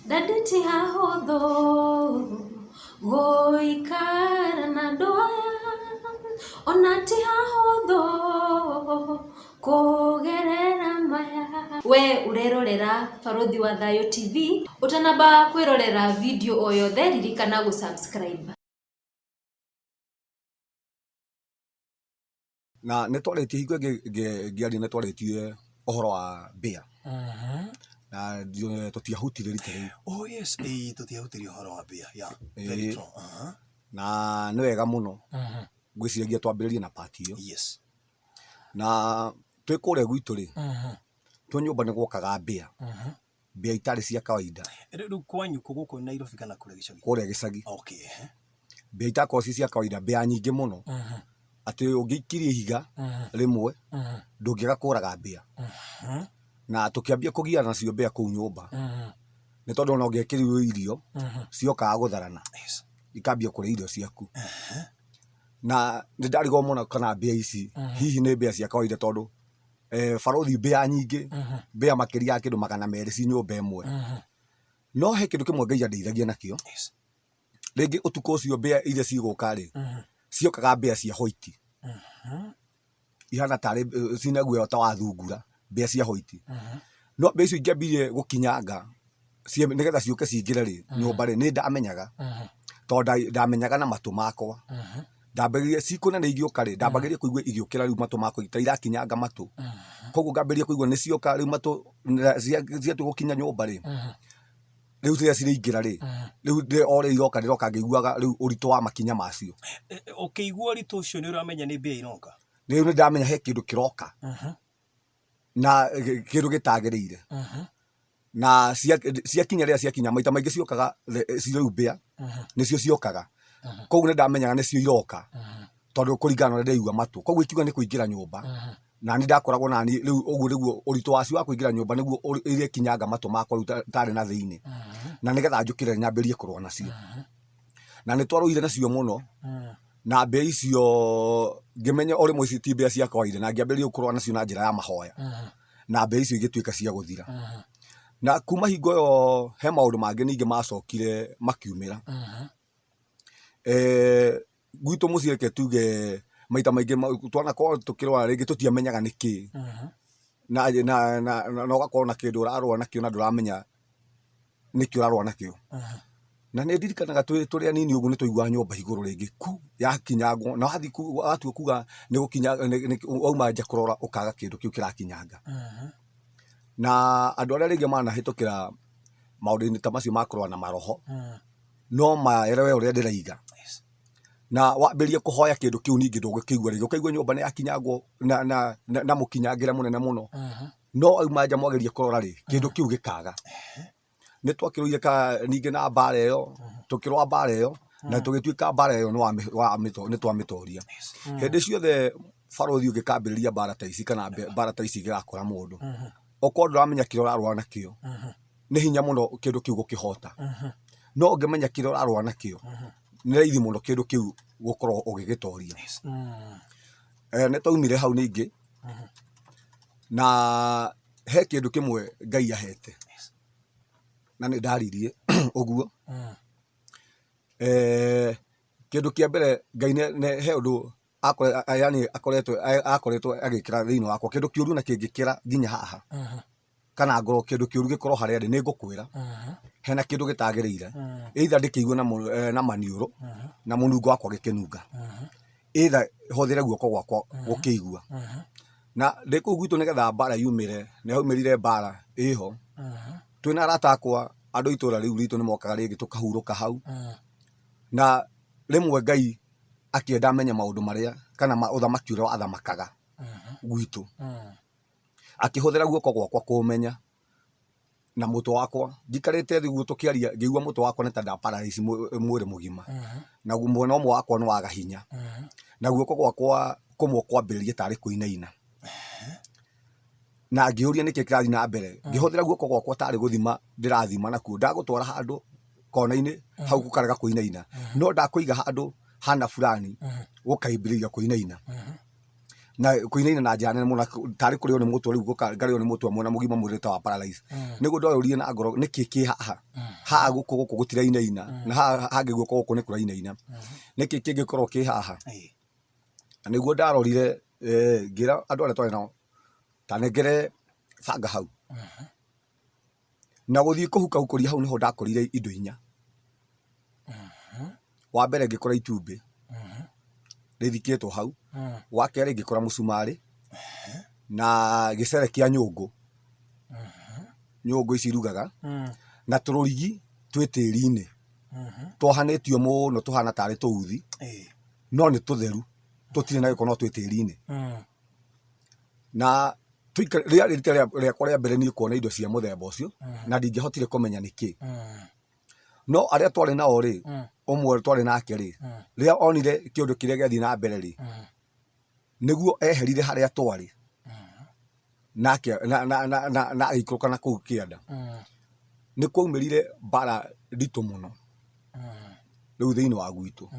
Ndandĩti hahũthũ gũikara na andũ aya, ona ti hahũthũ kũgerera maya. We urerorera Barothi wa Thayo TV, utanamba kwirorera video o yothe ririkana gũsubscribe. Na nitwaretie hingo ngiaria nitwaretie uhoro wa mbia na tutiahutire rite. Oh yes, tutiahutire uhoro wa mbia. Yeah, very true. Na ni wega muno ngwiciragia twambiririe na part iyo. Yes. Na twikure gwitu ri twe nyumba ni gwokaga mbia mbia itari cia kawaida. Riu kwanyu guku Nairobi kana kure gicagi? Kure gicagi. Okay. Mbia itako cia kawaida, mbia nyingi muno ati ungikirie higa rimwe ndungiaga kuraga mbia. Na tukiambia kugiana nacio mbia kuu nyumba ni tondu ona ungikirirwo irio ciokaga gutharana ikambia kuria irio ciaku. Na ndarigo muno kana mbia ici hihi ni mbia cia kawaida tondu Barothi mbia nyingi mbia makiria ya kindu 200 ci nyumba imwe. No he kindu kimwe Ngai andeithagia nakio. Ringi utuko ucio mbia iria ciguka ri ciokaga mbia cia hoiti. Ihana tari cina guoya ta wa thungura, mbia cia hoiti. No mbia icio ingiambire gukinyanga nigetha ciuke cingire ri nyumba ri ni ndamenyaga tondu ndamenyaga na matu makwa. Ndambagiria cikuna igioka ri ndambagiria kuigua igiukira riu matu makwa itairakinyanga matu. Koguo ngambiria kuigua ni cioka riu matu ciatu gukinya nyumba ri riu cia ciraingira ri riu ore iroka ndiroka ngiguaga riu urito wa makinya macio. Ukigua urito ucio ni uramenya ni mbia iroka? Riu ni ndamenya he kindu kiroka na kindu gitagirire. Na ciakinya ria ciakinya maita maingi ciokaga ciru mbia nicio ciokaga. Koguo ni ndamenyaga nicio iroka tondu kuringana na ndeigua matu. Koguo ikiuga ni kuingira nyumba na ni ndakoragwo na ni riu uguo niguo urito wacio wa kuingira nyumba niguo irekinyanga matu makwa riu tari na thiini na nigetha njukire nyambirie kurwa nacio. Na ni twaruire nacio muno na mbia icio ngimenya ori mwe ti mbia cia kawaida na ngiambiririe kurwa nacio na njira ya mahoya na mbia icio igituika cia guthira. Na kuma hingo yo he maundu mangi ningi macokire makiumira. Gwitu mucii reke tuge maita maingi twana ko tukirwa ringi tutiamenyaga niki na ugakorwo na kindu urarwa nakio na nduramenya niki urarwa nakio. Na ni ndirikanaga turi anini uguo ni tuigua nyumba iguru ringi ku yakinyangwo na wathi watu kuga ni gukinya wauma nja kurora ukaga kindu kiu kirakinyanga. Na andu aria ringi manahitukira maundu-ini ta macio makurwa na maroho no maerewe uria ndiraiga. Na wambirie kuhoya kindu kiu ningi ndungikigua ringi ukaigua nyumba ni yakinyangwo na mukinyangira munene muno. No auma nja mwageria kurora ri kindu kiu gikaga. Ni twakiruire ka ningi na mbara iyo tukirwa mbara iyo na tugituika mbara iyo ni twamitoria. Hindi ciothe Barothi ungikambiriria mbara ta ici kana mbara ta ici igakora mundu okorwo nduramenya kiro urarwa nakio ni hinya muno kindu kiu gukihota. No ungimenya kiro urarwa nakio ni raithi muno kindu kiu gukorwo ugigitoria. Ni twaumire hau ningi na he kindu kimwe Ngai ahete na ni ndaririe uguo. Kindu kia mbere Ngai ne he undu akoretwo agikira thiini wakwa kindu kiuru na kingikira nginya haha kana ngoro kindu kiuru gikorwo haria ndi ni ngukwira hena kindu gitagirire either ndikiigua na maniuru na munungo wakwa gikinunga either hothire guoko gwakwa gukiigua. Na ndiku gwitu nigetha mbara yumire ni haumirire mbara iho twina arata akwa andu itura riu ritu ni mokaga ringi tukahuruka hau. Na rimwe Ngai akienda menye maundu maria kana uthamaki uria wathamakaga gwitu akihuthira guoko gwakwa kumenya na mutu wakwa njikarite thi guo tukiaria ngiigua mutu wakwa ni ta nda paralyze mwiri mugima na mwena umwe wakwa ni waga hinya na guoko gwakwa kumwe kwambiririe tari kuinaina. Na ngiuria niki kirathi na mbere ngihuthira guoko gwakwa tari guthima ndirathima nakuo ndagutwara handu kona-ini hau gukarega kuinaina no ndakuiga handu hana fulani gukaimbiria kuinaina. na kuinaina na njana muno tari kurio ni mutwe riu ngario ni mutwe mona mugima mwirita wa paralyze niguo ndoyurie na ngoro niki ki haha guku gutirainaina na hangi guko guku ni kurainaina niki kingikorwo ki haha niguo ndarorire ngira andu aria twari nao tanengere banga hau na guthii kuhukahukuria hau niho ndakorire indo inya wa mbere ngikora itumbi rithikitwo hau wa kere ngikora musumari na gicere kia nyungu ici rugaga na tururigi twi tiri-ini twahanitio muno tuhana tari tuuthi no ni tutheru tutire na giko no twi tiri-ini na ria riakwa ria mbere ni kuona indo cia muthemba ucio na ndingihotire kumenya niki no aria twari nao ri umwe twari nake ri ria onire kiundu kiria giathii na mbere ri niguo eherire haria twari nake na agikuruka na kuu kianda ni kwaumirire bara nditu muno riu thiini wa gwitu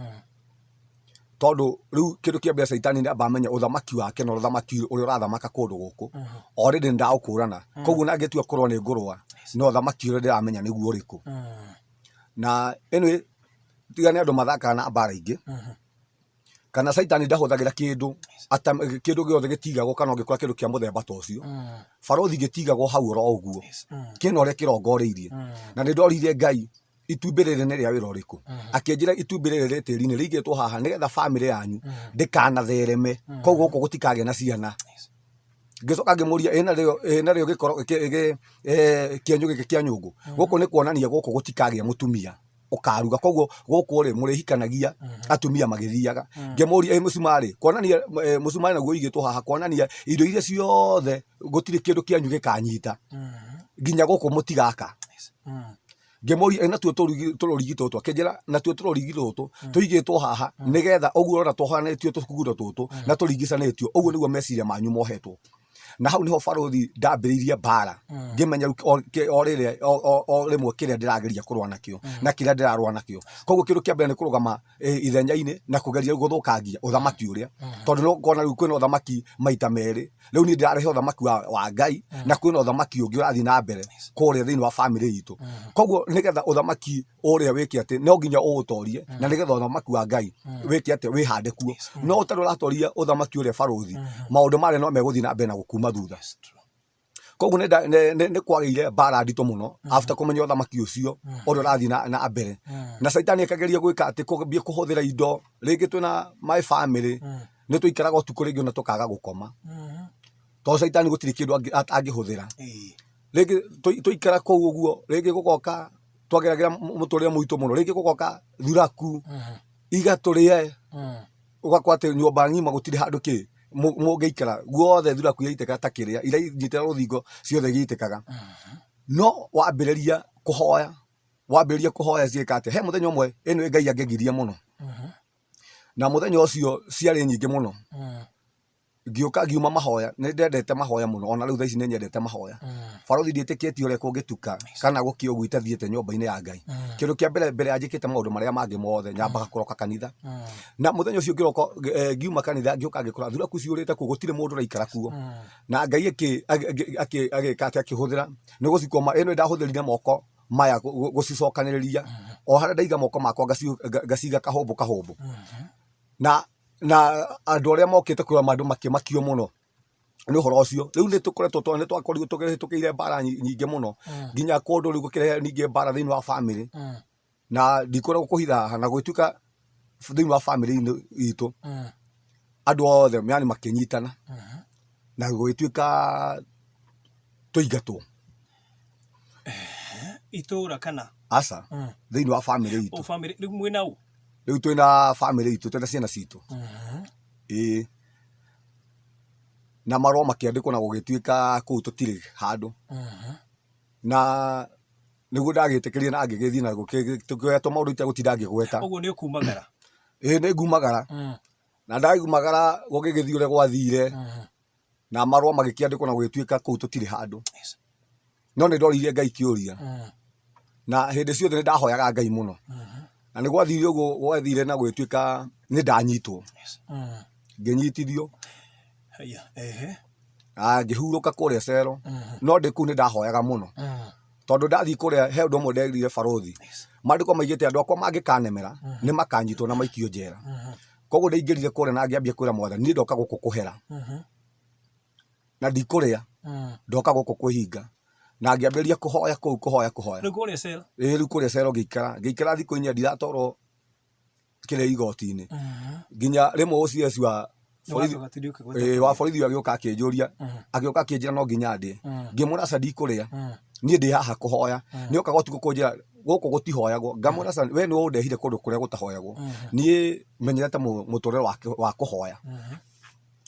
tondu riu kindu kia mbere Saitani ni ambamenya uthamaki wake na uthamaki uria urathamaka kundu guku already ndaukurana koguo nangetua kurwo ni ngurwa no uthamaki uria ndiramenya niguo uriku na anyway tigane andu mathakaga na mbara ingi kana Saitani ndahuthagira kindu giothe gitigagwo kana ngikora kindu kia muthemba ta ucio barothi gitigagwo hau ro uguo kino ria kirongoreirie na ni ndorire Ngai itumbi riri ni ria wira uriku akinjira itumbi riri ri tiri-ini rigitwo haha nigetha family yanyu ndikanathereme koguo guku gutikagia na ciana ngicoka ngimuria ina rio gikoro kienyu giki kia nyungu guku ni kuonania guku gutikagia mutumia ukaruga koguo guku ri murihikanagia atumia magithiaga ngimuria musumari kuonania musumari naguo igitwo haha kuonania indo iria ciothe gutiri kindu kianyu gikanyita nginya guku mutigaka ngemoria ena tuo turorigi tutu akenjera na tuo turorigi tutu tuigitwo haha nigetha oguo rora twahanetio tukugudo tutu na turigicanetio oguo niguo meciria manyu mohetwo na hau niho barothi ndambiriirie bara ngimenya o rimwe kiria ndirageria kurwa nakio na kiria ndirarwa nakio koguo kindu kia mbere ni kurugama ithenya-ini na kugeria guthukangia uthamaki uria tondu no ngona riu kwina uthamaki maita meri riu ni ndirarehe uthamaki wa Ngai na kwina uthamaki ungi urathi na mbere kuria thiini wa family yitu koguo nigetha uthamaki uria wiki ati no nginya ugutorie na nigetha uthamaki wa Ngai wiki ati wihande kuo no utaru ratoria uthamaki uria barothi maundu mari no meguthi na mbere na gukuma thutha koguo ni kwageire bara ndito muno after kumenya uthamaki ucio uria urathi na mbere na Saitani akageria gwika ati kumbie kuhuthira indo ringi twina my family ni tuikaraga utuku ringi na tukaga gukoma to Saitani gutiri kindu angihuthira ringi tuikara kou uguo ringi gukoka twageragira muturire muito muno ringi gukoka thuraku igaturie ugakwa ati nyumba ngima gutiri handu ki mungeikara guothe thuraku yaiteka ta kiria ira nyitira ruthingo ciothe giitekaga no wambiriria kuhoya ciika ati he muthenya umwe eno Ngai angegiria muno na muthenya ucio ciari nyingi muno ngiuka ngiuma mahoya ni ndendete mahoya muno ona riu thaici ni nyendete mahoya barothi nditikitio uria kungituka kana gukio gwite thiete nyumba-ini ya Ngai kindu kia mbere anjikite maundu maria mangi mothe nyambaga kuroka kanitha na muthenya ucio ngiroko ngiuma kanitha ngiuka ngikora thuraku ciurite ku gutire mundu raikara kuo na Ngai agikate akihuthira ni gucikoma eno ndahuthirire moko maya gucicokaniriria o haria ndaiga moko makwa ngaciga kahumbu na andu aria mokite kuira mandu makimakio muno ni uhoro ucio riu ni tukoretwo ni twakorirwo tukihitukiire bara nyingi muno nginya kundu riu gukirehe ningi bara thiini wa family na ndikoragwo kuhitha na gwituka thiini wa family itu andu othe yani makinyitana na gwituka tuigatwo itura kana asa thiini wa family itu family riu mwina u riu twina family itu twina ciana citu na marwa makiandikwo na gugituika kuu tutiri handu na niguo ndagitikiria na ngigithii na tukioetwo maundu ite gutinda ngigweta uguo ni ukumagara ni ngumagara na ndagumagara gugigithii uria gwathire na marwa magikiandikwo na gugituika kuu tutiri handu no ni ndorire Ngai kiuria na hindi ciothe ni ndahoyaga Ngai muno na ni gwathire uguo gwathire na gwituika ni ndanyitwo nginyitithio Haya, ehe. Ngĩhurũka kũrĩa cero no ndĩ kũu nĩ ndahoyaga mũno tondũ ndathiĩ kũrĩa he ũndũ ũmwe nderire barothi maandĩko maigĩte andũ akwa mangĩkanemera nĩ makanyitwo na maikio njera koguo nĩaingĩrire kũrĩa na ngĩambia kwĩra Mwathani niĩ ndoka gũkũ kũhera na ndikũrĩa ndoka gũkũ kwĩhinga na ngĩambĩrĩria kũhoya kũhoya Rĩu kũrĩa cero? rĩu kũrĩa cero ngĩikara thikũ inya ndiratorwo kĩrĩa igoti-inĩ nginya rĩmwe OCS wa borithi agĩũka akĩnjũria agĩũka akĩnjĩra no nginya ndĩe ngĩmwĩra aca ndikũrĩa niĩ ndĩ haha kũhoya nĩ okaga ũtukũ kũnjĩra gũkũ gũtihoyagwo ngamwĩra aca we nĩwe ũndehire kũndũ kũrĩa gũtahoyagwo niĩ menyerete mũtũrĩre wa kũhoya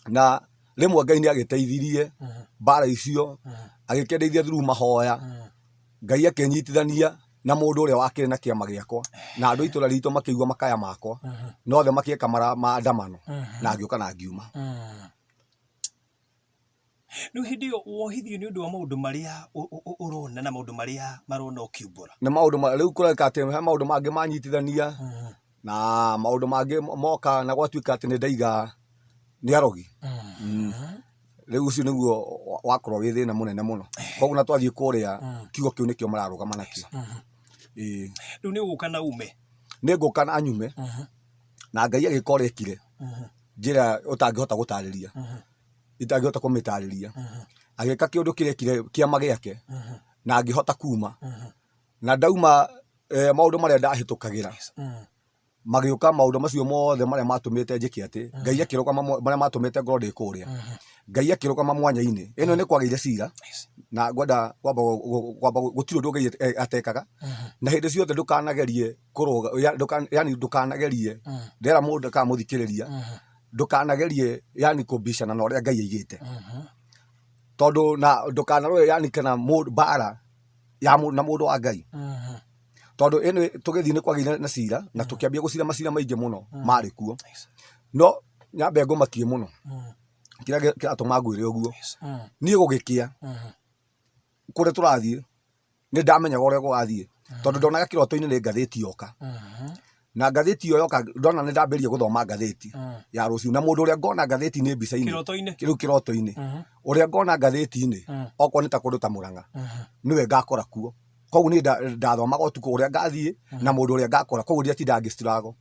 na rĩmwe Ngai nĩ agĩteithirie mbara icio agĩkĩndeithia through mahoya Ngai akĩnyitithania na mũndũ ũrĩa wakĩrĩ na kĩama gĩakwa na andũ itũra ritũ makĩigua makaya makwa nothe makĩeka maandamano na ngĩũka na ngiuma. Rĩu hĩndĩ ĩyo wohithio nĩ ũndũ wa maũndũ marĩa ũrona na maũndũ marĩa marona ũkiumbũra? Nĩ maũndũ rĩu kũreka atĩ he maũndũ mangĩ manyitithania na maũndũ mangĩ moka na gwatuĩka atĩ nĩ ndaiga nĩ arogi. Rĩu ũcio nĩguo wakorwo wĩ thĩna mũnene mũno koguo na twathiĩ kũrĩa kiugo kĩu nĩkĩo mararũgama nakĩo. Rĩu nĩ ũgũka na ume? Nĩ ngũka na nyume na Ngai agĩka ũrĩa ekire njĩra ũtangĩhota gũtarĩria itangĩhota kũmĩtarĩria agĩka kĩũndũ kĩrĩa ekire kĩama gĩake na ngĩhota kuma na ndauma maũndũ marĩa ndahĩtũkagĩra magĩũka maũndũ macio mothe marĩa matũmĩte njĩke atĩ Ngai akĩrũgama marĩa matũmĩte ngoro ndĩ kũrĩa Ngai akĩrũgama mwanya-inĩ ĩno nĩ kwagĩire cira na ngwenda kwamba gũtirĩ ũndũ Ngai atekaga na hĩndĩ ciothe ndũkanagerie yani ndũkanagerie ndera mũndũ akamũthikĩrĩria ndũkanagerie yani kũmbicana na ũrĩa Ngai aigĩte tondũ na ndũkanarore yani kana mbara ya na mũndũ wa Ngai tondũ ĩno tũgĩthiĩ nĩ kwagĩire na cira na tũkĩambia gũcira macira maingĩ mũno marĩ kuo no nyambe ngũmakie mũno kĩrĩa kĩratũma ngwĩre ũguo niĩ gũgĩkĩa kũrĩa tũrathiĩ nĩ ndamenyaga ũrĩa gũgathiĩ tondũ ndonaga kĩroto-inĩ nĩ ngathĩti yoka na ngathĩti ĩyo yoka ndona nĩ ndambĩrĩria gũthoma ngathĩti ya rũciũ na mũndũ ũrĩa ngona ngathĩti-inĩ mbica-inĩ kĩrĩu kĩroto-inĩ ũrĩa ngona ngathĩti-inĩ okorwo nĩ ta kũndũ ta Mũrang'a nĩwe ngakora kuo koguo niĩ ndathomaga ũtukũ ũrĩa ngathiĩ na mũndũ ũrĩa ngakora koguo ndiatindaga ngĩstruggle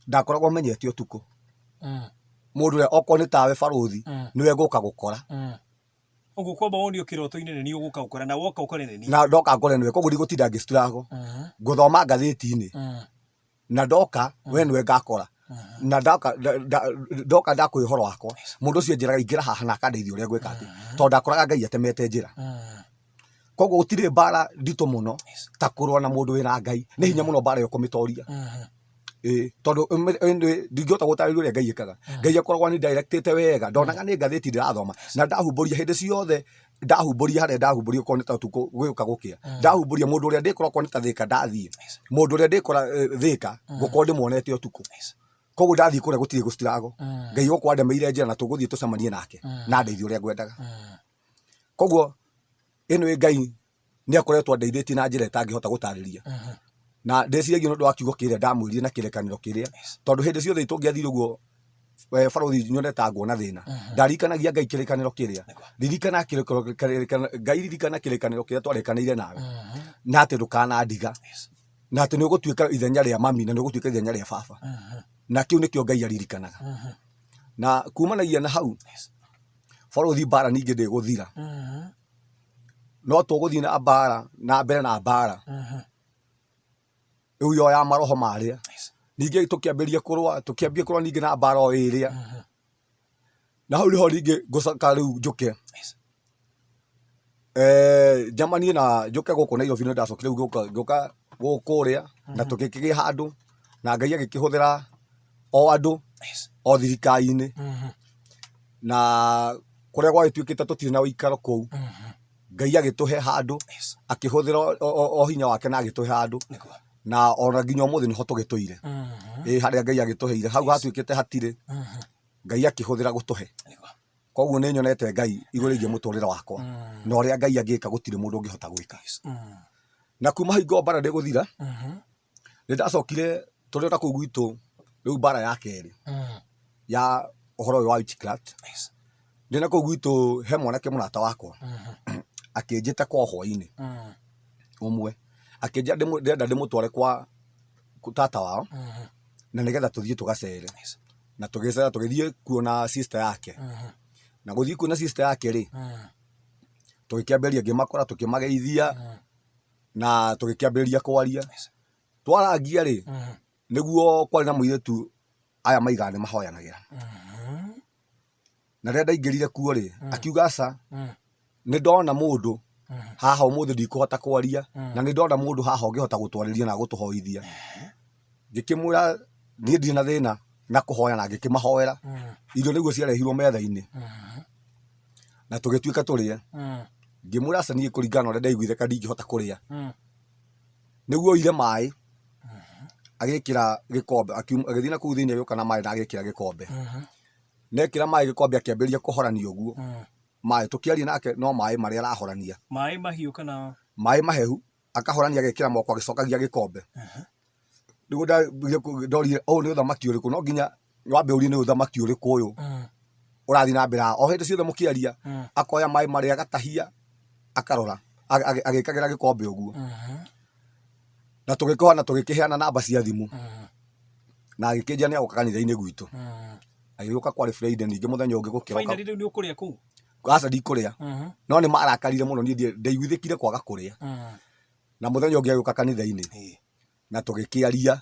ndakoragwo menyete ũtukũ mũndũ ũrĩa okorwo nĩ tawe barothi nĩwe ngũka gũkora ũguo kwamba wonio kĩroto-inĩ nĩ niĩ ũgũka gũkora na woka ũkore nĩ niĩ na ndoka ngore nĩwe koguo ndigũtinda ngĩstruggle ngũthoma ngathĩti-inĩ na ndoka we nĩwe ngakora na ndoka ndakwĩ ũhoro wakwa mũndũ ũcio njĩraga ingĩra haha na akandeithia ũrĩa ngwĩka atĩ tondũ ndakoraga Ngai atemete njĩra koguo gũtirĩ mbara nditũ mũno ta kũrũa na mũndũ wĩna Ngai nĩ hinya mũno mbara ĩyo kũmĩtoria tondũ ndingĩhota gũtarĩria ũrĩa Ngai ekaga Ngai akoragwo ni directĩte wega ndonaga nĩ ngathĩti ndĩrathoma na ndahumbũria hĩndĩ ciothe ndahumbũria harĩa ndahumbũria okorwo nĩ ta ũtukũ gũgĩũka gũkĩa ndahumbũria mũndũ ũrĩa ndĩkora okorwo nĩ ta Thĩka ndathiĩ mũndũ ũrĩa ndĩkora Thĩka ngũkorwo ndĩmuonete ũtukũ koguo ndathiĩ kũrĩa gũtirĩ gũstruggle Ngai gũkorwo andemeire njĩra na tũgũthiĩ tũcemanie nake na ndeithie ũrĩa ngwendaga koguo ĩno Ngai nĩ akoretwo andeithĩtie na njĩra ĩtangĩhota gũtarĩria na ndĩciragia nĩ ũndũ wa kiugo kĩrĩa ndamwĩrire na kĩrĩkanĩro kĩrĩa tondũ hĩndĩ ciothe tũngĩathire ũguo barothi nyoneta nguona thĩna ndarikanagia Ngai kĩrĩkanĩro kĩrĩa Ngai ririkana kĩrĩkanĩro kĩrĩa twarĩkanĩire nawe na atĩ ndũkanandiga na atĩ nĩ ũgũtuĩka ithenya rĩa mami na nĩ ũgũtuĩka ithenya rĩa baba na kĩu nĩkĩo Ngai aririkanaga na kumanagia na hau barothi mbara ningĩ ndĩgũthira no tũgũthiĩ na mbara na mbere na mbara rĩu yo ya maroho marĩa ningĩ tũkĩambĩrĩria kũrũa ningĩ na mbara o ĩrĩa na hau nĩho ningĩ ngũcoka rĩu njũke njamanie na njũke gũkũ Nairobi nĩ ndacokire rĩu ngĩũka gũkũrĩa na tũgĩkĩgĩa handũ na Ngai agĩkĩhũthĩra o andũ o thirikari-inĩ na kũrĩa gwagĩtuĩkĩte tũtirĩ na ũikaro kũu Ngai agĩtũhe handũ akĩhũthĩra o hinya wake na agĩtũhe handũ na ona nginya ũmũthĩ nĩho tũgĩtũire harĩa Ngai agĩtũheire hau hatuĩkĩte hatirĩ Ngai akĩhũthĩra gũtũhe koguo nĩ nyonete Ngai igũrũ rĩgiĩ mũtũrĩre wakwa na ũrĩa Ngai angĩka gũtirĩ mũndũ ũngĩhota gwĩka na kuma hingo mbara ndĩgũthira nĩ ndacokire tũrĩ ta kũu gwitũ rĩu mbara ya kerĩ ya uhoro wa witchcraft ndina ko gwitu he mwanake munata wakwa akinjita kwa hwaini umwe akinja ndenda ndimutware kwa tata wao na nigetha tuthie tugacere na tugicera tugithie kuona sister yake na guthie kuona sister yake ri tugikiamberia ngimakora tukimageithia na tugikiamberia kwaria twarangia ri niguo kwari na muiretu aya maigane mahoyanagira na renda ingirire kuo ri akiuga aca ni ndona mundu haha umuthi ndikuhota kwaria na ni ndona mundu haha ungihota gutwariria na gutuhoithia ngikimwira ni ndina thina na kuhoya na ngikimahoera irio niguo ciarehirwo metha-ini na tugituika turie ngimwira aca nie kuringana uria ndaiguire ka ndingihota kuria niguo ire mai agikira gikombe agithii na kuu thiini agioka na mai na agikira gikombe nekira mai gikombe akiambiria kuhorania uguo mai tukiaria nake no mai maria arahorania mai mahiu kana mai mahehu akahorania agikira moko agicokagia gikombe niguo ndorire ni uthamaki uriku no nginya wambe urie ni uthamaki uriku uyu urathi na mbere o hindi ciothe mukiaria akoya mai maria agatahia akarora agikagira gikombe uguo na tugikoha na tugikiheana namba cia thimu na agikinja ni agoka kanitha-ini gwitu agioka kwari Friday ningi muthenya ungi gukiroka finally riu ni ukuria ku aca ndikuria no ni marakarire muno ni ndaiguithikire kwaga kuria na muthenya ungi agioka kanitha-ini na tugikiaria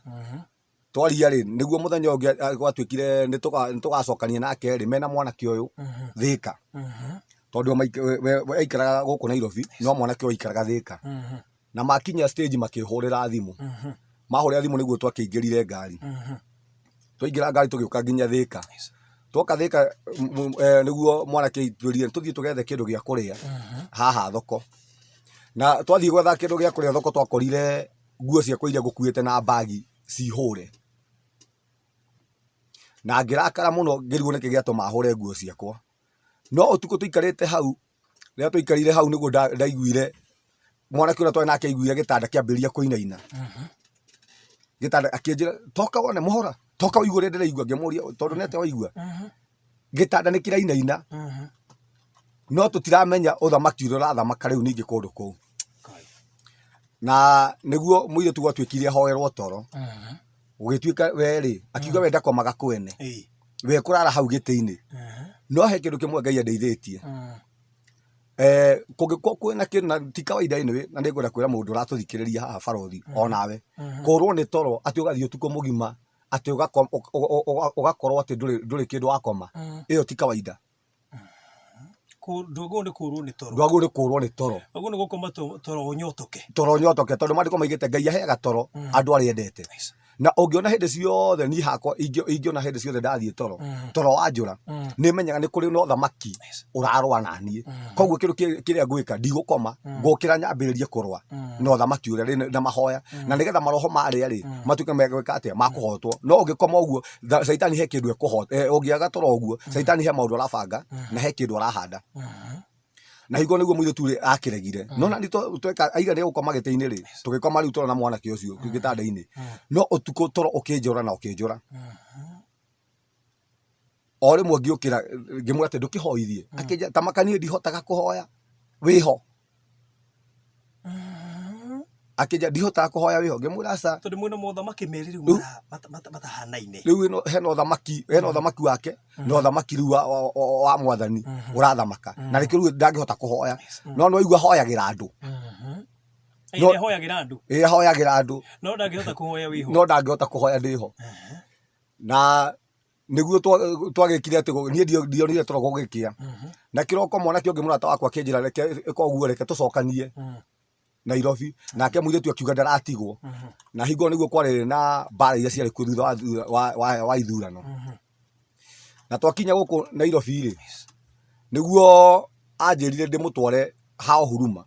twaria ri niguo muthenya ungi gwatuikire ni tugacokania nake ri mena mwanake uyu Thika tondu aikaraga guku Nairobi no mwanake uyu aikaraga Thika na makinya stage makihurira thimu mahurira thimu niguo twakiingirire ngari twaingira ngari tugiuka nginya Thika twoka Thika niguo mwanake itwirire tuthie tugethe kindu gia kuria haha thoko na twathie gwetha kindu gia kuria thoko twakorire nguo ciakwa iria ngukuite na bagi cihure na ngirakara muno ngirigwo niki giatuma hure nguo ciakwa no utuko tuikarite hau ria tuikarire hau niguo ndaiguire mwanake uria twari nake aiguire gitanda kiambiria kuinaina gitanda akinjira toka wone muhora toka uigua uria ndiraigua ngimuria tondu nete waigua gitanda ni kirainaina no tutiramenya uthamaki uria urathamaka riu ningi kundu kuu na niguo muiretu gwatuikire hoerwo toro ugituika weri akiuga wenda komaga kwene we kurara hau giti-ini no he kindu kimwe Ngai andeithitie kungikwo kwina kindu na ti kawaida anyway na ningwenda kwira mundu uratuthikiriria haha barothi onawe kurwo ni toro ati ugathie utuko mugima ati ugakorwo ati nduri kindu wakoma iyo ti kawaida ndwaguo ni kurwo ni toro ndwaguo ni kurwo ni toro aguo ni gukoma toro unyotoke tondu mandiko maigite Ngai aheaga toro andu aria endete na ungiona hindi ciothe ni hakwa ingiona hindi ciothe ndathie toro wanjura ni menyaga ni kuri no thamaki urarwa nanie koguo kindu kiria ngwika ndigukoma ngukira nyambiririe kurwa no thamaki uria na mahoya na nigetha maroho maria ri matuke megwika atia makuhotwo no ungikoma uguo saitani he kindu ekuhota ungiaga toro uguo saitani he maundu arabanga na he kindu arahanda na higo niguo muiretu ri akiregire no na tweka aiga ni gukoma giti-ini ri tugikoma riu toro na mwanake ucio gitanda-ini no utuko toro ukinjura na ukinjura o rimwe ngiukira ngimwira ati ndukihoithie akinja tamakanie ndihotaga kuhoya wiho akinja ndihotaga kuhoya wiho ngimwira aca tondu mwina mothamaki meri riu matahanaine riu hena uthamaki wake no uthamaki riu wa mwathani urathamaka na rikio riu ndangihota kuhoya no waigua hoyagira andu ahoyagira andu no ndangihota kuhoya wiho no ndangihota kuhoya ndiho na niguo twagikire ati nie ndionire toro gugikia na kiroko mwanake ungi murata wakwa akinjira reke koguo reke tucokanie Nairobi nake muiretu akiuga ndaratigwo na higo niguo kwari na bara iria ciari ku thutha wa ithurano na twakinya guku Nairobi ri niguo anjirire ndimutware hao Huruma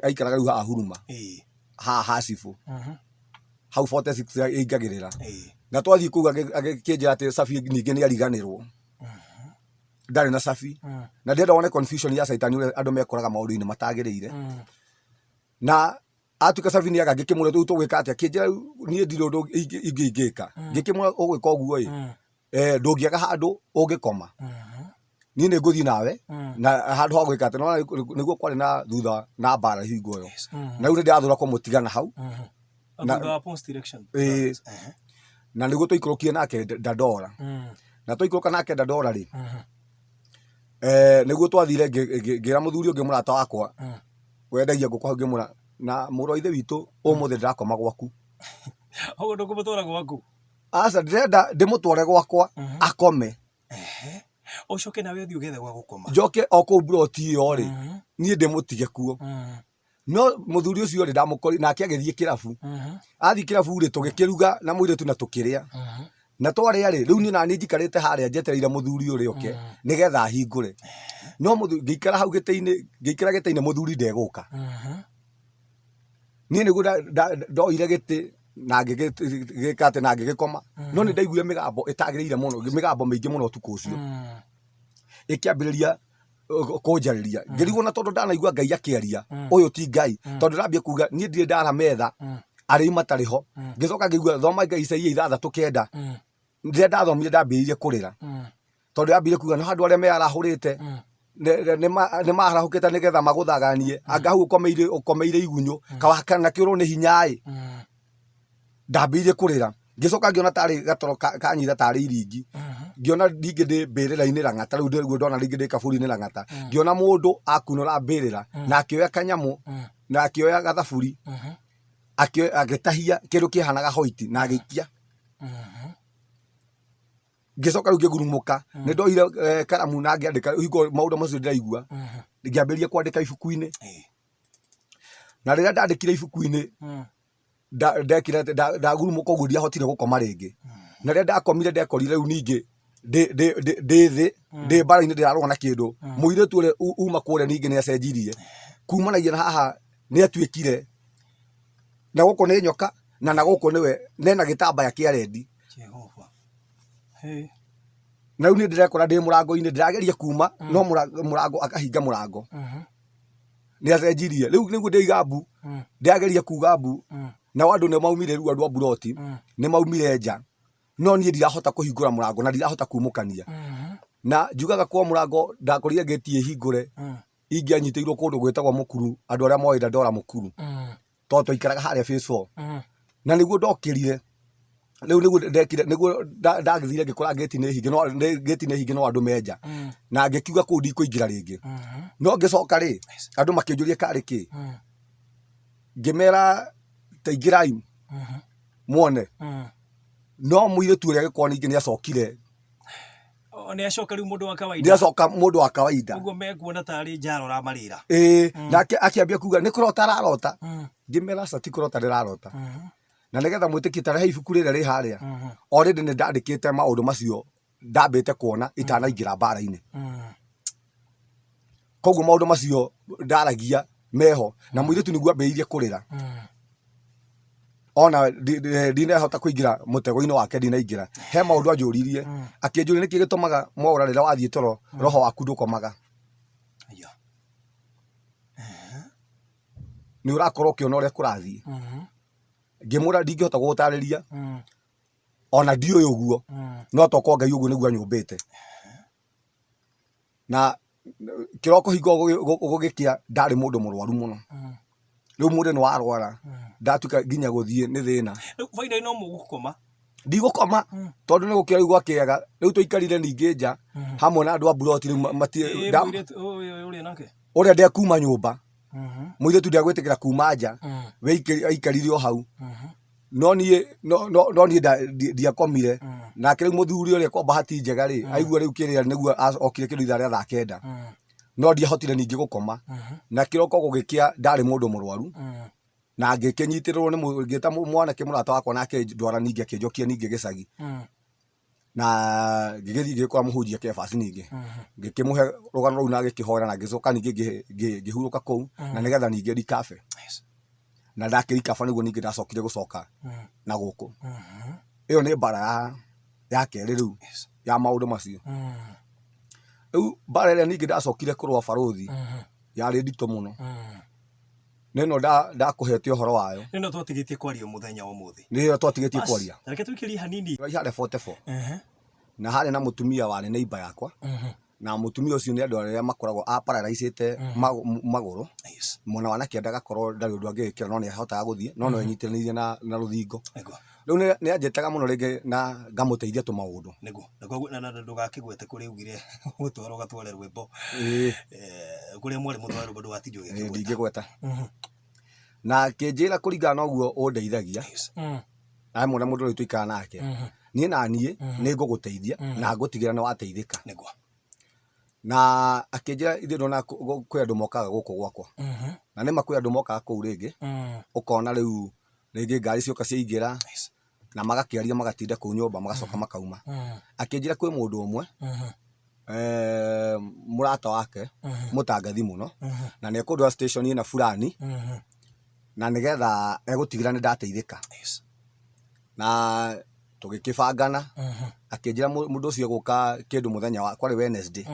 aikaraga riu haha Huruma haha Sifu hau 46 ingagirira na twathie kuga akinjira ati Safi ningi ni ariganirwo ndari na Safi na ndenda wone confusion ya saitani ule andu mekoraga maundu-ini matagirire na atuka Safi ni aga ngikimure tu tugwika atia kinjira nie ndiro ingika ngikimure ugwika uguo ndũngĩaga handũ ũngĩkoma niĩ nĩ ngũthiĩ nawe na handũ ha gwĩka atĩ no nĩguo kwarĩ na thutha na mbara hingo ĩyo na rĩu nĩ ndĩrathũra kũmũtigana hau na nĩguo tũikũrũkire nake Dandora na twaikũrũka nake Dandora rĩ nĩguo twathire ngĩra mũthuri ũngĩ mũrata wakwa wendagia ngũkũ hau ngĩmũra na mũrũ wa ithe witũ ũmũthĩ ndĩrakoma gwaku Ogo ndũkũmũtwara gwaku aca ndĩrenda ndĩmũtware gwakwa akome ũcoke nawe ũthiĩ ũgethe gwa gũkoma njoke o kũu mburoti ĩyo rĩ niĩ ndĩmũtige kuo no mũthuri ũcio rĩ ndamũkori nake agĩthiĩ kĩrabu athiĩ kĩrabu rĩ tũgĩkĩruga na mũirĩtu na tũkĩrĩa na twarĩa rĩ rĩu niĩ naniĩ njikarĩte harĩa njetereire mũthuri ũrĩa oke nĩgetha hingũre no mũthuri ngĩikara hau gĩtĩ-inĩ ngĩikara gĩtĩ-inĩ mũthuri ndegũka niĩ nĩguo ndoire gĩtĩ na ngĩgĩka atĩ na ngĩgĩkoma no nĩ ndaiguire mĩgambo ĩtagĩrĩire mũno mĩgambo mĩingĩ mũno ũtukũ ũcio ĩkĩambĩrĩria kũnjarĩria ngĩrigwo na tondũ ndanaigua Ngai akĩaria ũyũ ti Ngai tondũ ndambia kuga niĩ ndirĩ ndara metha arĩi matarĩ ho ngĩcoka ngĩigua thoma Ngai Isaia 6:9 rĩrĩa ndathomire ndambĩrĩirie kũrĩra tondũ ndambĩrĩirie kuga no handũ arĩa mearahũrĩte nĩ marahũkĩte nĩgetha magũthaganie anga hau ũkomeire igunyũ kawakana kĩũrwo nĩ hinya-ĩ ndambĩrĩirie kũrĩra ngĩcoka ngĩona tarĩ gatoro kanyita tarĩ iringi ngĩona rĩngĩ ndĩ mbĩrĩra-inĩ Lang'ata rĩu nĩguo ndona rĩngĩ ndĩ kaburi-inĩ Lang'ata ngĩona mũndũ akunũra mbĩrĩra na akĩoya kanyamũ na akĩoya gathaburi agĩtahia kĩndũ kĩhanaga hoiti na agĩikia ngĩcoka rĩu ngĩgurumũka nĩ ndoire karamu na ngĩandĩka hingo maũndũ macio ndĩraigua ngĩambĩrĩria kwandĩka ibuku-inĩ na rĩrĩa ndandĩkire ibuku-inĩ ndekire ndagurumũka ũguo ndiahotire gũkoma rĩngĩ na rĩrĩa ndakomire ndekorire rĩu ningĩ ndĩ thĩ ndĩ mbara-inĩ ndĩrarũa na kĩndũ mũirĩtu ũrĩa uma kũrĩa ningĩ nĩ acenjirie kumanagia na haha nĩ atuĩkire na gũkũ nĩ nyoka na gũkũ nĩwe nena gĩtambaya kĩa rendi na rĩu niĩ ndĩrekora ndĩ mũrango-inĩ ndĩrageria kuma no mũrango akahinga mũrango nĩ acenjirie rĩu nĩguo ndĩiga mbu ndĩrageria kuga mbu na andũ nĩ maumire rĩu andũ a mburoti nĩ maumire nja no niĩ ndirahota kũhingũra mũrango na ndirahota kumũkania na njugaga kwa mũrango ndakorire gĩti ĩhingũre ingĩanyitĩirwo kũndũ gwĩtagwo mũkuru andũ arĩa moĩ Dandora mũkuru tondũ twaikaraga harĩa phase 4 na nĩguo ndokĩrire rĩu nĩguo ndekire nĩguo ndagĩthire ngĩkora gĩti nĩ hinge no andũ menja na ngĩkiuga kũu ndikũingĩra rĩngĩ no ngĩcoka rĩ andũ makĩnjũria karĩ kĩ ngĩmera taingĩrai muone no mũirĩtu ũrĩa gĩkorwo ningĩ nĩ acokire nĩ acoka rĩu mũndũ wa kawaida nĩ acoka mũndũ wa kawaida ũguo mekuona tarĩ njara ũramarĩra nake akĩambia kuga nĩ kũrota ararota ngĩmera aca ti kũrota ndĩrarota na nĩgetha mwĩtĩkie tarehe ibuku rĩrĩa rĩ harĩa already nĩ ndandĩkĩte maũndũ macio ndambĩte kuona itanaingĩra mbara-inĩ koguo maũndũ macio ndaragia meho na mũirĩtu nĩguo ambĩrĩirie kũrĩra ona ndinahota kũingĩra mũtego-inĩ wake ndinaingĩra he maũndũ anjũririe akĩnjũria nĩkĩ gĩtũmaga mwaũra rĩrĩa wathiĩ toro roho waku ndũkomaga nĩ ũrakorwo ũkĩona ũrĩa kũrathiĩ ngĩmũra ndingĩhota gũgũtarĩria ona ndiũĩ ũguo no tokorwo Ngai ũguo nĩguo anyũmbĩte na kĩroko hingo gũgĩkĩa ndarĩ mũndũ mũrwaru mũno rĩu mũndũ nĩ warwara ndatuĩka nginya gũthiĩ nĩ thĩna faida ino mũgũkoma ndigũkoma tondũ nĩ gũkĩra igwa kĩega rĩu tũikarire ningĩ nja hamwe na andũ a mburoti rĩu ũrĩa ndekuma nyũmba mũirĩtu ndegwĩtĩkĩra kuma nja we aikarire o hau no niĩ ndiakomire nake rĩu mũthuri ũrĩa kwa bahati njega rĩ aigua rĩu kĩrĩa nĩguo okire kĩndũ ithaa rĩa 9 no ndiahotire ningĩ gũkoma na kĩroko gũgĩkĩa ndarĩ mũndũ mũrwaru na ngĩkĩnyitĩrĩrwo nĩ ngĩta mwanake mũrata wakwa nake ndwara ningĩ akĩnjokia ningĩ gĩcagi na ngĩgĩthiĩ ngĩkora mũhunjia kĩbasi ningĩ ngĩkĩmũhe rũgano rũu na gĩkĩhoera na ngĩcoka ningĩ ngĩhurũka kũu na nĩgetha ningĩ rikabe na ndakĩrikaba nĩguo ningĩ ndacokire gũcoka na gũkũ ĩyo nĩ mbara ya kerĩ rĩu ya maũndũ macio rĩu mbara ĩrĩa ningĩ ndacokire kũrũa barothi yarĩ nditũ mũno nĩno ndakũhete ũhoro wayo nĩno twatigĩtie kwaria mũthenya ũmũthĩ nĩyo twatigĩtie kwaria reke tũikĩrie hanini harĩa 44 na harĩ na mũtumia warĩ neighbor yakwa na mũtumia ũcio nĩ andũ arĩa makoragwo paralyzed magũrũ mwena wa nakĩenda agakorwo ndarĩ ũndũ angĩgĩkĩra no nĩ ahotaga gũthiĩ no no enyitĩrĩirie na rũthingo rĩu nĩ anjĩtaga mũno rĩngĩ na ngamũteithia tũmaũndũ nĩguo na ndũgakĩgwete kũrĩa ugire gũtwara ũgatware rwĩmbo kũrĩa mwarĩ mũtware rwĩmbo ndũgatindio ndingĩgweta na kĩnjĩra kũringana na ũguo ũndeithagia na mũna mũndũ ũrĩa tũikara nake niĩ na niĩ nĩ ngũgũteithia na ngũtigĩra nĩ wateithĩka na akĩnjĩra ithuĩ ndona kwĩ andũ mokaga gũkũ gwakwa na nĩma kwĩ andũ mokaga kũu rĩngĩ ũkona rĩu rĩngĩ ngari cioka ciaingĩra na magakĩaria magatinda kũu nyũmba magacoka makauma akĩnjĩra kwĩ mũndũ ũmwe mũrata wake mũtangathi mũno na nĩ ekũndwara station ĩna fulani na nĩgetha egũtigĩra nĩ ndateithĩka na tũgĩkĩbangana akĩnjĩra mũndũ ũcio gũka kĩndũ mũthenya wa kwarĩ Wednesday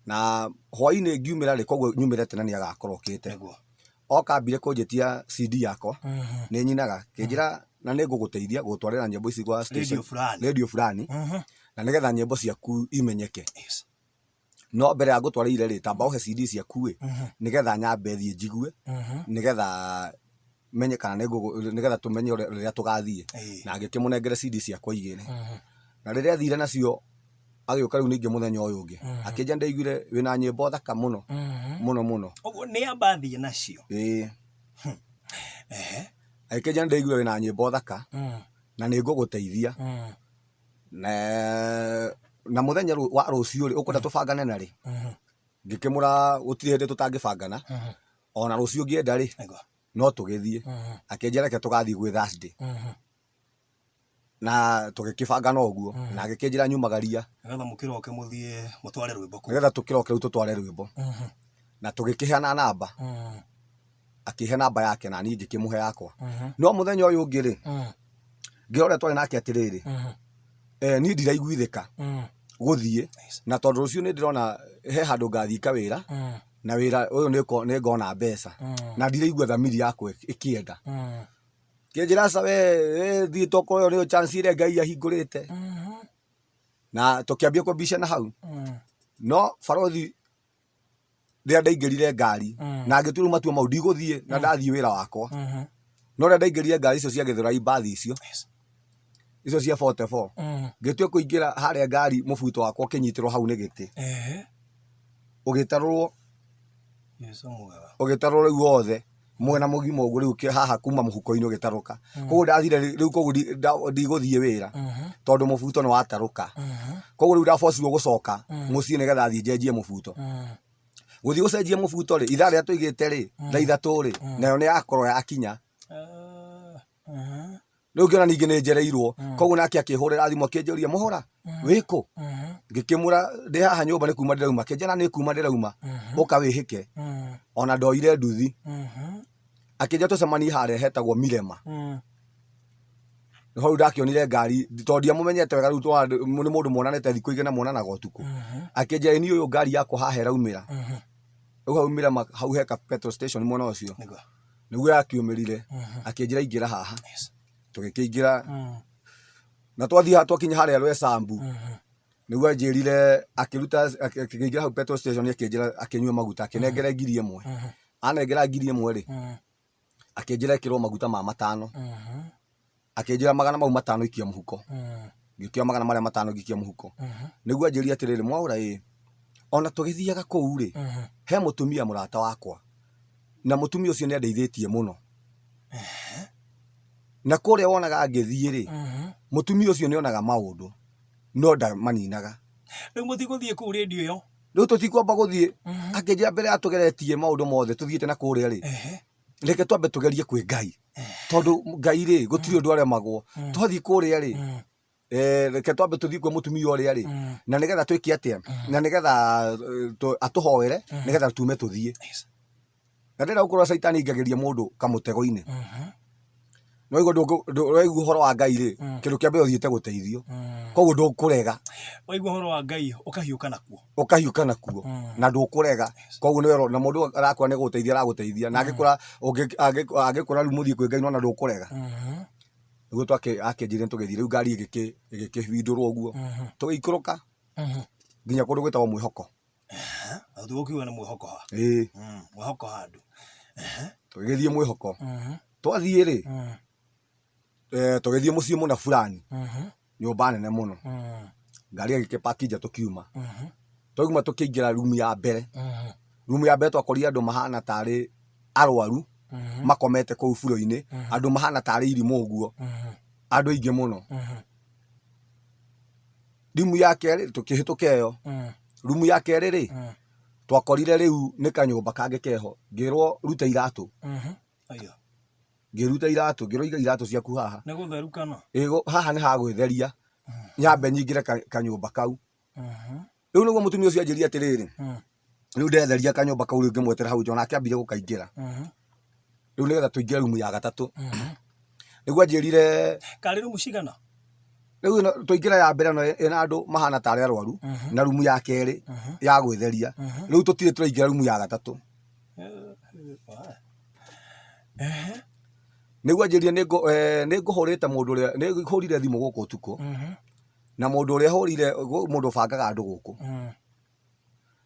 na hwaĩ-inĩ ngiumĩra rĩ koguo nyumĩre tene nĩ agakorwo okĩte okambire kũnjĩtia CD yakwa nĩ nyinaga kĩnjĩra na nĩ ngũgũteithia gũtwarĩra nyĩmbo ici gwa station radio fulani na nĩgetha nyĩmbo ciaku imenyeke no mbere ya ngũtwarĩire rĩ tamba ũhe CD ciaku ĩ nĩgetha nyambe thiĩ njigue nĩgetha menye kana nĩgetha tũmenye rĩrĩa tũgathiĩ na ngĩkĩmũnengere CD ciakwa igĩrĩ na rĩrĩa athire nacio agĩũka rĩu ningĩ mũthenya ũyũ ũngĩ akĩnja ndaiguire wĩna nyĩmbo thaka mũno mũno mũno ũguo nĩ ambathie nacio akĩnja ndaiguire wĩna nyĩmbo thaka na nĩ ngũgũteithia na mũthenya wa rũciũ rĩ ũkwenda tũbangane na rĩ ngĩkĩmũra gũtirĩ hĩndĩ tũtangĩbangana ona rũciũ ngĩenda rĩ no tũgĩthiĩ akĩnjĩra reke tũgathiĩ gwĩ Thursday na tũgĩkĩbangana ũguo na agĩkĩnjĩra nyumagaria nĩgetha mũkĩroke mũthiĩ mũtware rwĩmbo nĩgetha tũkĩroke rĩu tũtware rwĩmbo na tũgĩkĩheana namba akĩhe namba yake na niĩ ngĩkĩmũhe yakwa no mũthenya ũyũ ũngĩ rĩ ngĩrora twarĩ nake atĩrĩrĩ niĩ ndiraiguithĩka gũthiĩ na tondũ rũciũ nĩ ndĩrona he handũ ngathika wĩra na wĩra ũyũ nĩ ngona mbeca na ndiraigua thamiri yakwa ĩkĩenda kĩnjĩra ca we thiĩ tokorwo nĩyo chance ĩrĩa Ngai ahingũrĩte na tũkĩambia kũmbicana hau no barothi rĩrĩa ndaingĩrire ngari na ngĩtua matua mau ndigũthiĩ na ndathiĩ wĩra wakwa no rĩrĩa ndaingĩrire ngari icio cia Gĩthũrai mbathi icio cia 44 ngĩtua kũingĩra harĩa ngari mũbuto wakwa ũkĩnyitĩrwo hau nĩ gĩtĩ ũgĩtarwo rĩu wothe mwena mũgima ũguo rĩu haha kuma mũhuko-inĩ ũgĩtarũka koguo ndathire rĩu koguo ndigũthiĩ wĩra tondũ mũbuto nĩ watarũka koguo rĩu ndabocirwo gũcoka mũciĩ nĩgetha thiĩ njenjie mũbuto gũthiĩ gũcenjia mũbuto rĩ ithaa rĩrĩa tũigĩte rĩ thaa ithatũ rĩ nayo nĩ yakorwo yakinya rĩu ngĩona ningĩ nĩ njereirwo koguo nake akĩhũrĩra thimũ akĩnjũria mũhũra wĩkũ ngĩkĩmũra ndĩ haha nyũmba nĩ kuma ndĩrauma akĩnjĩra nĩ kuma ndĩrauma ũka wĩhĩke ona ndoire nduthi akĩnja tũcemanie harĩa hetagwo Mirema hau ndakĩonire ngari tondũ ndiamũmenyete wega rĩu nĩ mũndũ muonanĩte thikũ igĩrĩ na muonanaga ũtukũ akĩnjĩra niĩ ũyũ ngari yakwa haha ĩraumĩra rĩu hau Mirema hau heka petrol station mwena ũcio nĩguo yakiumĩrire akĩnjĩra ingĩra haha tũgĩkĩingĩra na twakinya harĩa Rwesambu nĩguo anjĩrire akĩingĩra hau petrol station akĩnjĩra akĩnyua maguta akĩnengera 1,000 anengera 1,000 rĩ akĩnjĩra ĩkĩrwo maguta ma 5 akĩnjĩra 500 ikia mũhuko ngĩkĩoya 500 ngikia mũhuko nĩguo anjĩrire atĩrĩrĩ mwaũra ona tũgĩthiaga kũu rĩ he mũtumia mũrata wakwa na mũtumia ũcio nĩ andeithĩtie mũno na kũrĩa wonaga ngĩthiĩ rĩ mũtumia ũcio nĩ onaga maũndũ no ndamaninaga rĩu mũtigũthiĩ kũu radio ĩyo rĩu tũtikwamba gũthiĩ akĩnjĩra mbere ya tũgeretie maũndũ mothe tũthiĩte na kũrĩa rĩ reke twambe tũgerie kwĩ Ngai tondũ Ngai rĩ gũtirĩ ũndũ aremagwo twathiĩ kũrĩa rĩ reke twambe tũthiĩ kwĩ mũtumia ũrĩa rĩ na nĩgetha twĩke atĩa na nĩgetha atũhoere nĩgetha tume tũthiĩ na ndĩra gũkorwo caitani ingagĩria mũndũ kamũtego-inĩ no igũndũ ũraigua ũhoro wa Ngai rĩ kĩndũ kĩa mbere ũthiĩte gũteithio koguo ndũkũrega waigua ũhoro wa Ngai ũkahiũka nakuo na ndũkũrega koguo nĩ na mũndũ arakora nĩ gũgũteithia aragũteithia na angĩkora rĩu mũthiĩ kwĩ Ngai no na ndũkũrega niguo akenjire tugithie riu ngari igikihindurwo guo tugiikũrũka nginya kundu gwitagwo Mwihoko tugukiuga na Mwihoko ha Mwihoko handu tugithie Mwihoko twathie ri tugithie mucii muna fulani nyumba nene muno ngari igikipaki nja tukiuma twauma tukiingira room ya mbere twakorire andu mahana tari arwaru makomete kuu furo-ini andu mahana tari irimu uguo andu aingi muno room ya keri tukihituka iyo room ya keri ri twakorire riu ni kanyumba kangi keho ngirwo ruta iratu ngiruta iratu ngiroiga iratu ciaku haha ni gutheru kana haha ni ha gwitheria nyambe nyingire kanyumba kau riu niguo mutumia ucio anjiria atiriri riu ndetheria kanyumba kau riu ngimwetera hau nja onake ambire gukaingira riu nigetha tuingire room ya gatatu niguo anjirire kari room cigana riu tuingira ya mbere no ina andu mahana tari arwaru na room ya keri ya gwitheria riu tutire turaingira room ya gatatu niguo anjirie ninguhurite mundu uria nihurire thimu guku utuku na mundu uria hurire mundu bangaga andu guku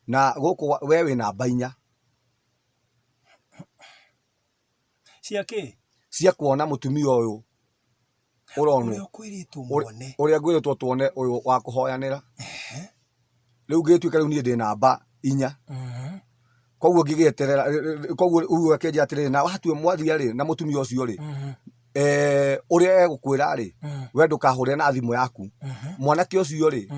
na guku we wina mbainya cia kuona mutumia uyu uronu uria ngwiritwo tuone uyu wa kuhoyanira riu ngituika riu nie ndina mba 4 koguo ngigieterera koguo uyu akenja atiriri na watue mwathia ri na mutumia ucio ri uria egukwira ri we ndukahurire na thimu yaku mwanake ucio ri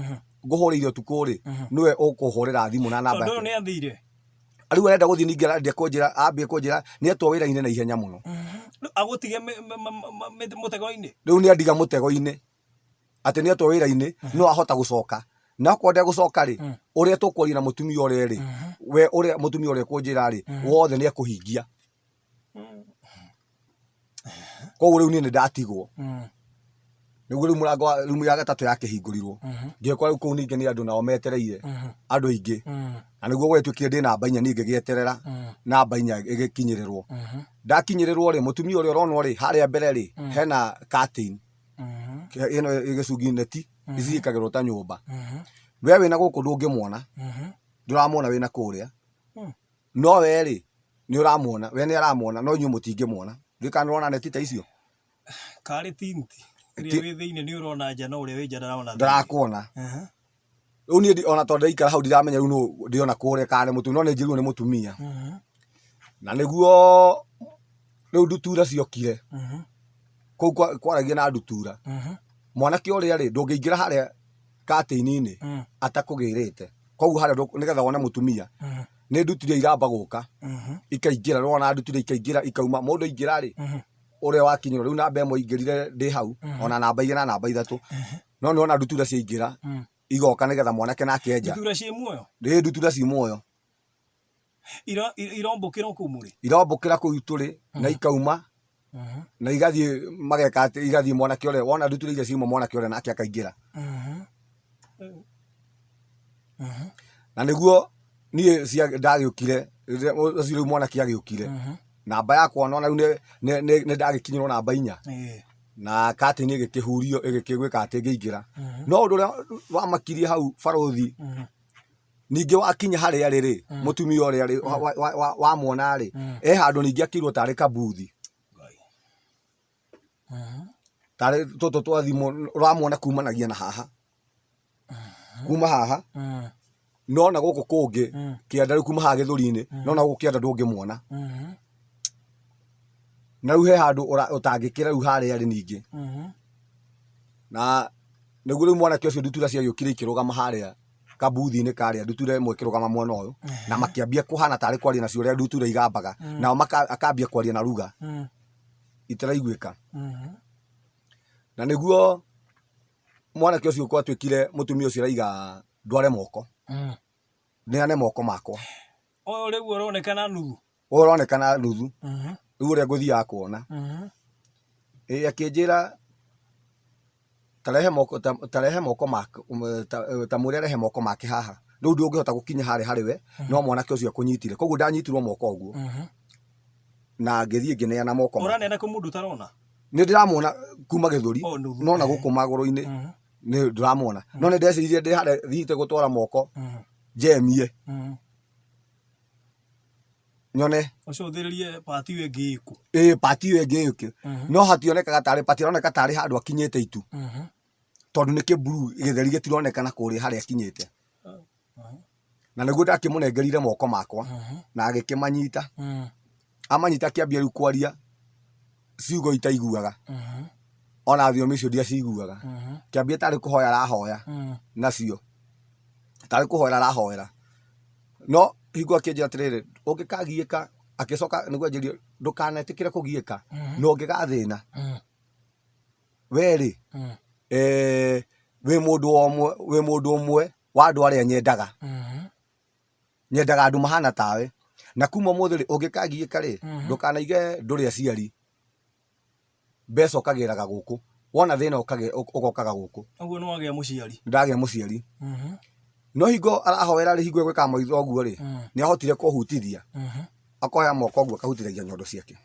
nguhuriire utuku ri niwe ukuhurira thimu na namba ndo ni athire ariu arenda guthii ningira ndia kunjira ambie kunjira ni etwo wira-ini na ihenya muno agutige mutego-ini riu ni andiga mutego-ini ati ni etwo wira-ini no ahota gucoka na kwenda gucoka ri uria tukwaria na mutumia uria ri we uria mutumia uria kunjira ri wothe ni ekuhingia koguo riu ni ndatigwo niguo riu murango wa room ya gatatu yakihingũrirwo ngĩkora riu kũu ningĩ nĩ andũ nao metereire andũ aingĩ na niguo gwetwĩkire ndĩna mbainya niĩ ngĩgĩeterera na mbainya ĩgĩkinyĩrĩrwo ndakinyĩrĩrwo rĩ mutumia ũrĩa ũronwo rĩ harĩa mbere rĩ hena curtain ĩno ĩgĩcungi neti ici ikagĩrwo ta nyũmba we wĩna gũkũ ndũngĩmuona ndũramuona wĩna kũrĩa no we rĩ nĩ ũramuona we nĩ aramuona no inyuĩ mũtingĩmuona ndikana ũrona neti ta icio karĩ tinti ria wĩ thĩinĩ nĩ ũrona nja no ũrĩa wĩ nja ndarona ndarakuona riu niĩ ona tondũ ndaikara hau ndiramenya riu nũ ndĩona kũrĩa kana nĩ mũtumia no nĩ njĩrĩirwo nĩ mũtumia na nĩguo riu ndutura ciokire kũu kwaragia na ndutura mwanake ũrĩa rĩ ndũngĩingĩra harĩa curtain-inĩ atakũgĩrĩte koguo harĩa nĩgetha wone mũtumia nĩ ndutura iramba gũka ikaingĩra rwona ndutura ikaingĩra ikauma mũndũ aingĩra rĩ uria wakinyirwo riu namba ĩmwe ingĩrire ndĩ hau ona namba 2 na namba 3 no nĩona ndutura ciaingĩra igoka nĩgetha mwanake nake enja ndutura ci muoyo ndutura ci muoyo irombũkĩra kũu mũrĩ irombũkĩra kũu tũrĩ na ikauma na igathiĩ mageka atĩ igathiĩ mwanake ũrĩa wona ndutura iria ciuma mwanake ũrĩa nake akaingĩra na nĩguo niĩ ndagĩũkire rĩu mwanake agĩũkire namba yakwa nona riu nĩ ndagĩkinyĩrwo namba 4 na curtain ĩgĩkĩhurio ĩgĩkĩgwĩka atĩ ngĩingĩra no ũndũ ũrĩa wamakirie hau barothi ningĩ wakinya harĩa rĩ mũtumia ũrĩa rĩ wamwona rĩ handũ ningĩ akĩirwo tarĩ kabuthi tarĩ tũtũ twa thimũ ũramwona kumanagia na haha kuma haha nona gũkũ kũngĩ kĩanda rĩu kuma haha gĩthũri-inĩ nona gũkũ kĩanda ndũngĩmuona na riu he handũ ũtangĩkĩra riu harĩa rĩ ningĩ na nĩguo riu mwanake ũcio ndutura ciagĩũkire ikĩrũgama harĩa kabuthi-inĩ karĩa ndutura ĩmwe ĩkĩrũgama mwena ũyũ na makĩambia kũhana tarĩ kwaria nacio ũrĩa ndutura igambaga nao akambia kwaria na ruga itaraiguĩka na nĩguo mwanake ũcio gwatuĩkire mũtumia ũcio araiga ndware moko neane moko makwa ũyũ rĩu ũronekana nuthu ũronekana nuthu riu ũrĩa ngũthiaga kuona akĩnjĩra tarehe moko ta mũrĩa arehe moko make haha riu ndũngĩhota gũkinya harĩ we no mwanake ũcio akũnyitire koguo ndanyitirwo moko ũguo na ngĩthiĩ ngĩneana moko ũraneana kwĩ mũndũ ũtarona nä ndä ramona kuma gä thå ri no na gå kå magå rå-inä nä ndä ramona no nä ndecirie ndä harä thiite gå twara moko njemie nyone pati ĩyo ĩngĩ ĩku pati ĩyo ĩngĩ ĩku no hationekaga tarĩ pati aroneka tarĩ handũ akinyĩte itu tondũ nĩ kĩburu gĩtheri gĩtironekana kũrĩa harĩa akinyĩte na nĩguo ndakĩmũnengerire moko makwa na agĩkĩmanyita amanyita akĩambia rĩu kwaria ciugo itaiguaga ona thiomi icio ndiaciguaga kĩambia tarĩ kũhoya arahoya nacio tarĩ kũhoera arahoera no hingo akĩnjĩra atĩrĩrĩ ũngĩkagiĩka agĩcoka nĩguo anjĩrie ndũkanetĩkĩre kũgiĩka na ũngĩgathĩna we-rĩ wĩ mũndũ ũmwe wa andũ arĩa nyendaga nyendaga andũ mahana tawe na kuma ũmũthĩ-rĩ ũngĩkagiĩka-rĩ ndũkanaige ndũrĩ aciari mbeca ũkagĩraga gũkũ wona thĩna ũgokaga gũkũ ũguo nĩ wagĩa mũciari ndagĩa mũciari no hingo arahoera-rĩ hingo gwĩkaga maitho ũguo-rĩ nĩ ahotire kũhutithia akoya moko ũguo akahutithagia nyondo ciake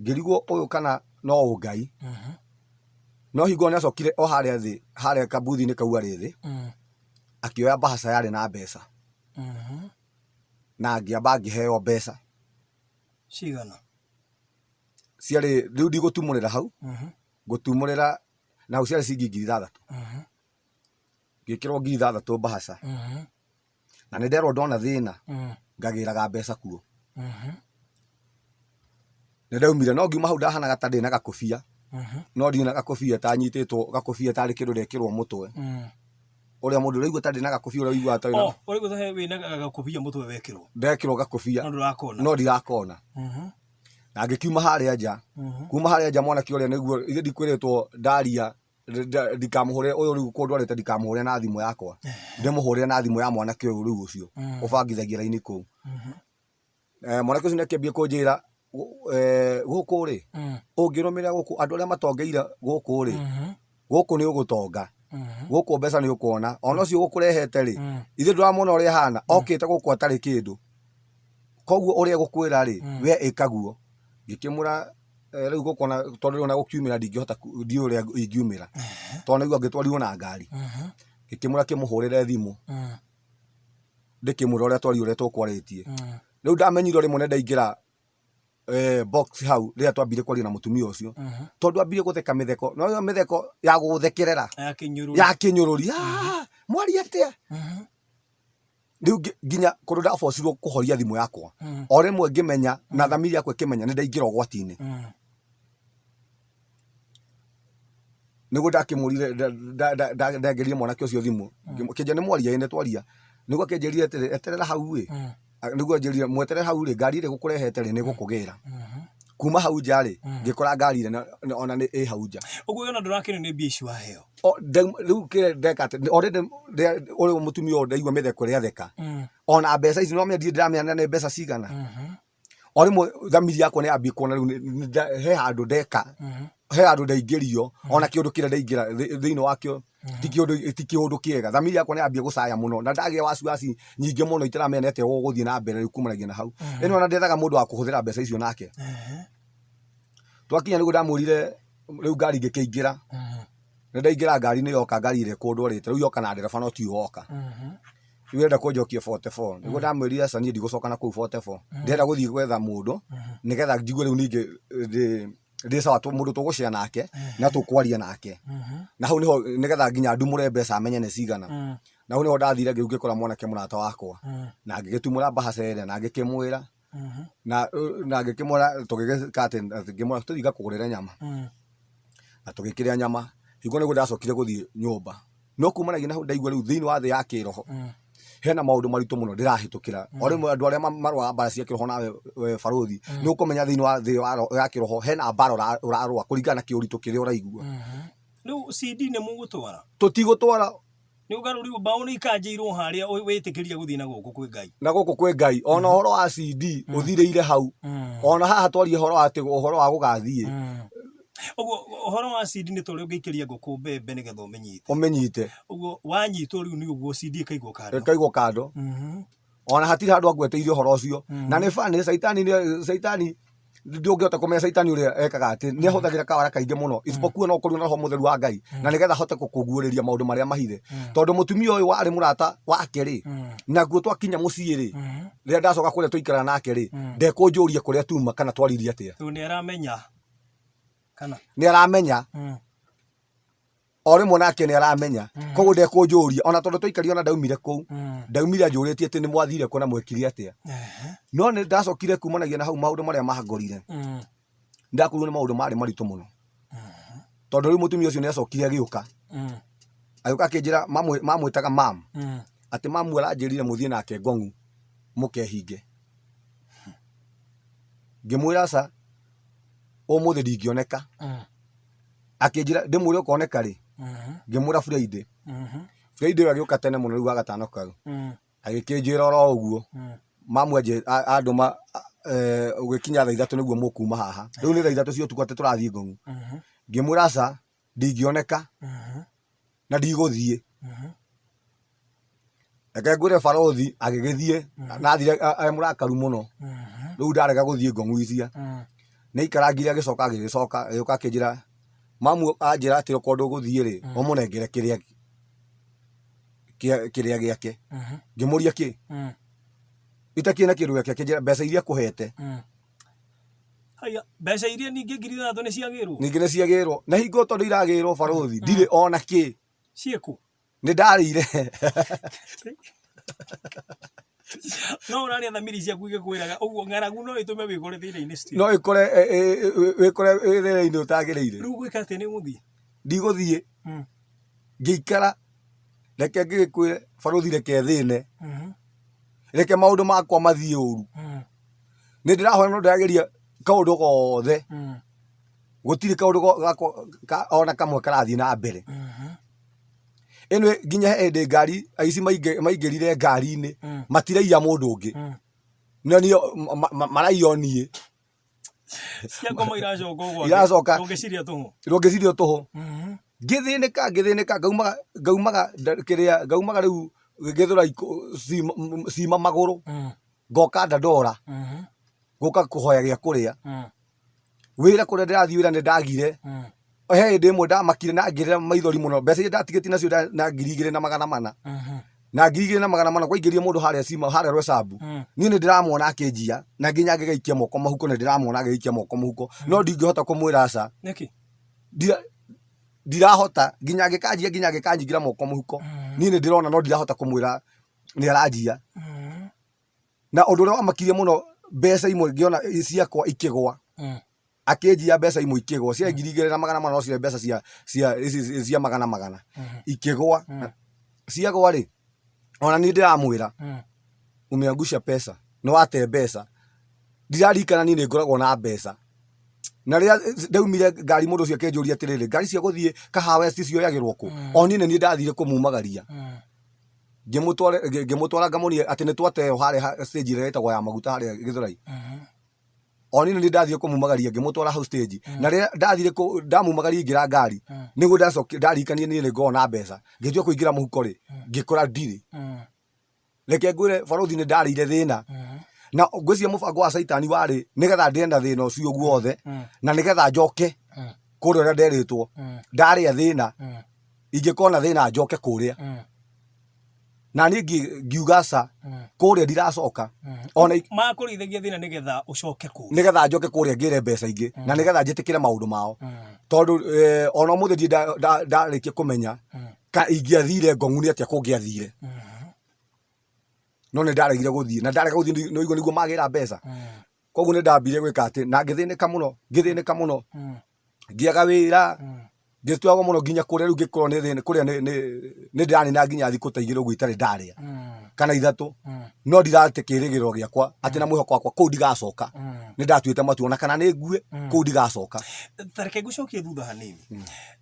ngĩrigwo ũyũ kana no Ngai no hingo nĩ acokire o harĩa thĩ harĩa kabuthi-inĩ kau arĩ thĩ akĩoya mbahaca yarĩ na mbeca na ngĩamba ngĩheo mbeca cigana ciarĩ rĩu ndigũtumũrĩra hau ngũtumũrĩra na hau ciarĩ ciringi 6,000 ngĩkĩrwo 6,000 mbahaca na nĩ nderwo ndona thĩna ngagĩraga mbeca kuo nĩ ndaumire no ngiuma hau ndahanaga ta ndĩ na gakũbia no ndirĩ na gakũbia ta nyitĩtwo gakũbia tarĩ kĩndũ ndekĩrwo mũtwe ũrĩa mũndũ ũraigua ta ndĩ na gakũbia ũrĩa ũiguaga ta wĩna gakũbia mũtwe wekĩrwo ndekĩrwo gakũbia no ndirakona na ngĩkiuma harĩa nja kuma harĩa nja mwanake ũrĩa nĩguo ithe ndikwĩrĩtwo ndaria ndikamũhũrĩre ũyũ rĩu kũndwarĩte ndikamũhũrĩre na thimũ yakwa ndĩmũhũrĩre na thimũ ya mwanake ũyũ rĩu ũcio ũbangithagia raini kũu mwanake ũcio nĩakĩambia kũnjĩra gũkũ-rĩ ũngĩrũmĩrĩra gũkũ andũ arĩa matongeire gũkũ-rĩ gũkũ nĩ ũgũtonga gũkũ mbeca nĩ ũkuona ona ũcio gũkũrehete-rĩ ithe ndũramona ũrĩa ahana okĩte gũkũ atarĩ kĩndũ koguo ũrĩa gũkwĩra-rĩ we ĩkaguo ngĩkĩmũra rĩu gũkona tondũ ona gũkiumĩra ndingĩhota ndiũ ũrĩa ingiumĩra tondũ nĩguo angĩtwarirwo na ngari ngĩkĩmũra kĩmũhũrĩre thimũ ndĩkĩmũra ũrĩa twarirwo ũrĩa tũkwarĩtie rĩu ndamenyire rĩmwe ndaingĩra box hau rĩrĩa twambire kwaria na mũtumia ũcio tondũ ambire gũtheka mĩtheko no ĩyo mĩtheko ya gũthekerera ya kĩnyũrũri mwaria atĩa rĩu nginya kũndũ ndabocirwo kũhoria thimũ yakwa o rĩmwe ngĩmenya na thamiri yakwa ĩkĩmenya nĩ ndaingĩra ũgwati-inĩ nĩguo ndakĩmũrire ndengerire mwanake ũcio thimũ kĩnja nĩ mwaria nĩ twaria nĩguo akĩnjĩrire atĩrĩ eterera hau-rĩ nĩguo anjĩrire mweterere hau-rĩ ngari ĩrĩa gũkũrehete-rĩ nĩ gũkũgĩra kuma hau nja-rĩ ngĩkora ngari ĩrĩa ona nĩ ĩ hau nja ũguo ona ndũrakĩrĩ nĩ mbia ici waheo rĩu kĩrĩa ndeka atĩ already ũrĩa mũtumia ũyũ ndaigua mĩtheko ĩrĩa atheka ona mbeca ici no ndirĩ ndĩramenya nĩ mbeca cigana o rĩmwe thamiri yakwa nĩ yambia kuona rĩu he handũ ndeka he handũ ndaingĩrio ona kĩũndũ kĩrĩa ndaingĩra thĩinĩ wakĩo ti kĩũndũ kĩega thamiri yakwa nĩ yambia gũcaya mũno na ndagĩa wasiwasi nyingĩ mũno itaramenete gũthiĩ na mbere rĩu kumanagia na hau ĩno ona ndethaga mũndũ wa kũhũthĩra mbeca icio nake twakinya nĩguo ndamwĩrire rĩu ngari ngĩkĩingĩra nĩ ndaingĩra ngari-inĩ yoka ngari ĩrĩa kũndwarĩte rĩu yoka na ndereba no ti woka rĩu enda kũnjokia 44 nĩguo ndamwĩrire aca niĩ ndigũcoka na kũu 44 ndĩrenda gũthiĩ gwetha mũndũ nĩgetha njigue rĩu ningĩ ndĩ sawa mũndũ tũgũcera nake na tũkwaria nake na hau nĩho nĩgetha nginya ndumũre mbeca amenye nĩ cigana na hau nĩho ndathire ngĩkora mwanake mũrata wakwa na ngĩgĩtumũra mbahaca ĩrĩa na ngĩkĩmwĩra na ngĩkĩmwĩra tũgĩgĩka atĩ ngĩmwĩra tũthiĩ ngakũgũrĩre nyama na tũgĩkĩrĩa nyama hingo nĩguo ndacokire gũthiĩ nyũmba no kumanagia na hau ndaigua rĩu thĩinĩ wa thĩ ya kĩroho hena maũndũ maritũ mũno ndĩrahĩtũkĩra o rĩmwe andũ arĩa marũaga mbara cia kĩroho nawe barothi nĩ ũkũmenya thĩinĩ wa thĩ ya kĩroho hena mbara ũrarũa kũringana na kĩũritũ kĩrĩa ũraigua rĩu CD nĩ mũgũtwara tũtigũtwara nĩ ũgarũrĩirwo mbaũ nĩ ikanjĩirwo harĩa wĩtĩkĩria gũthiĩ na gũkũ kwĩ Ngai na gũkũ kwĩ Ngai ona ũhoro wa CD ũthirĩire hau ona haha twarie ũhoro wa gũgathiĩ ũguo ũhoro wa CD nĩ tũrĩa ũngĩikĩria ngũkũ mbembe nĩgetha ũmenyite ũguo wanyitwo rĩu nĩ ũguo CD ĩkaigwo kando ona hatirĩ handũ angweteirie ũhoro ũcio na nĩ bani caitani ndungihota kumenya caitani uria ekaga ati ni ahuthagira kawara kaingi muno isipokuwa no kuri na roho mutheru wa Ngai na nigetha hote kukuguuriria maundu maria mahithe tondu mutumia uyu wari murata wake ri naguo twakinya mucii ri riria ndacoka kuria tuikara nake ri ndekunjuria kuria tuma kana twaririe atia tu ni aramenya kana ni aramenya o rimwe nake ni aramenya koguo ndekunjuria ona tondu twaikari ona ndaumire kuu ndaumire njuritie ati ni mwathire ku na mwekire atia no ni ndacokire kumanagia na hau maundu maria mahangorire ndakuruo ni maundu mari maritu muno tondu riu mutumia ucio ni acokire agiuka agiuka akinjira mamwitaga mam ati mamu aranjirire muthie nake ngongu mukehinge ngimwira sa umuthi ndingioneka akinjira ndimwire ukoneka ri ngimwira Friday Friday agiuka tene muno riu agatano kau agikinjira oro uguo mamu anduma ugikinya thaa 3 niguo mukuma haha riu ni thaa 3 cio tukwate turathie ngongu ngimwira sa ndingioneka na ndiguthie eke ngwire barothi agigithie na athire murakaru muno riu ndarega guthie ngongu icia ni ikarangire agicoka agiuka akinjira mamu anjira ati rokondo guthie ri omunengere kiria giake ngimuria ki itakina kindu giake akinjira mbeca iria kuhete haya mbeca iria ningi ngiri thathu ni ciagirwo ningi ni ciagirwo na hingo tondu iragirwo barothi ndire ona ki cieku ni ndarire no urania thamiri ciaku igikwiraga uguo ng'aragu no itume wikore thina-ini still no ikore wikore thina-ini utagiriire riu gwika ati ni guthie ndiguthie ngiikara reke ngikwire barothi reke thine reke maundu makwa mathie uru ni ndirahona no ndirageria kaundu gothe gutiri kaundu ona kamwe karathie na mbere enwe nginya ende ngari aici maingirire ngari-ini matiraia mundu ungi na ni maraionie cia Ngoma iracoka uguo iracoka rungicirio tuhu ngithinika ngaumaga riu ngithura cima maguru ngoka Ndandora ngoka kuhoya gia kuria wira kuria ndirathie wira ni ndagire he hindi imwe ndamakire na ngirira maithori muno mbeca iria ndatigiti nacio na 2,400 na 2,400 kwaingĩria mũndũ harĩa cima harĩa rwecabu niĩ nĩ ndĩramwona akĩnjia na nginya ngĩgaikia moko mahuko nĩ ndĩramwona agĩikia moko mahuko no ndingĩhota kũmwĩra aca ndirahota nginya ngĩkanjingira moko mahuko niĩ nĩ ndĩrona no ndirahota kũmwĩra nĩ aranjia na ũndũ ũrĩa wamakirie mũno mbeca imwe ngĩona ciakwa ikĩgwa akinjia mbeca imwe ikigwa cia 2,400 no cia mbeca cia magana ikigwa ciagwa ri ona ni ndiramwira umeangusha pesa no wate mbeca ndirarikana ni ngoragwo na mbeca na ria ndaumire ngari mundu cio akinjuria atiriri ngari cia guthie Kahawa cioyagirwo ku oni ni ndathire kumumagaria ngimutwara ngamunie ati ni twateo haria stage ire etagwo ya maguta haria Githurai oni ni ndathire kumumagaria ngimutwara house stage na ria ndathire ndamumagaria ngira ngari niguo ndacokia ndarikanie ni ngona mbeca ngitua kuingira muhuko ri ngikora ndiri reke ngwire barothi ni ndarire thina na ngwiciria mubango wa caitani wari nigetha ndienda thina ucio guothe na nigetha njoke kuria uria nderitwo ndaria thina ingikona thina njoke kuria na ni ngiuga ca kuria ndiracoka ona makurithagia thina nigetha ucoke kuria nigetha njoke kuria ngire mbeca ingi na nigetha njitikire maundu mao tondu ona muthi ndarikia kumenya ka ingiathire ngongu ni atia kungiathire no ni ndaregire guthie na ndarega guthie no igwo niguo magira mbeca koguo ni ndambire gwika ati na ngithinika muno ngiaga wira ngitwagwo muno nginya kuria riu ngikorwo ni thini kuria ni ndirani nginya thiku ta igiri uguo itari ndaria kana ithatu no ndiratikirigiro giakwa ati na mwihoko wakwa kuu ndigacoka ni ndatuite matu ona kana ni ngue kuu ndigacoka tareke gucokie thutha hanini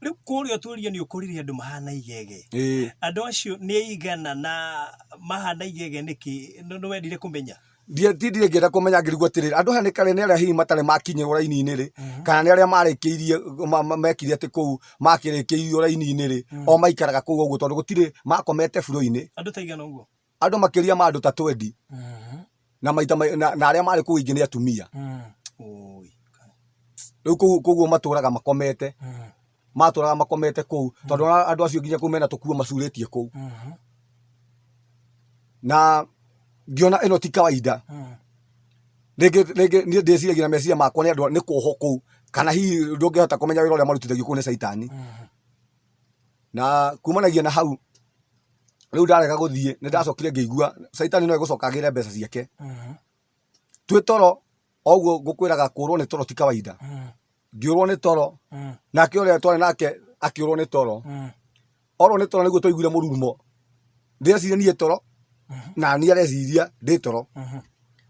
riu kuria turia ni ukuririe andu mahana igege andu acio ni igana na mahana igege niki no wendire kumenya ndire ngienda kumenya ngirigwo atiriri andu hani kare ni aria hihi matare makinyirwo raini-ini ri kana ni aria marikiirie mekire ati kuu makirikiirio raini-ini ri o maikaraga kuu uguo tondu gutire makomete buro-ini andu taigana uguo andu makiria ma andu ta 20 na maita na aria mari kuu ingi ni atumia riu koguo maturaga makomete maturaga makomete kou tondu andu acio nginya kou mena tukuo macuritie kou na ngiona ino ti kawaida rege ni ndeciragia na meciria makwa ni andu ni kuoho kou kana hihi ndungihota kumenya wira uria marutithagio kou ni caitani na kumanagia na hau riu ndarega guthie ni ndacokire ngeigua caitani no igucoka agire mbeca ciake twi toro oguo ngukwiraga kurwo ni toro ti kawaida ngiurwo ni toro nake uria twari nake akiurwo ni toro orwo ni toro niguo twaiguire mururumo ndeciria nie toro na ni areciria ndi toro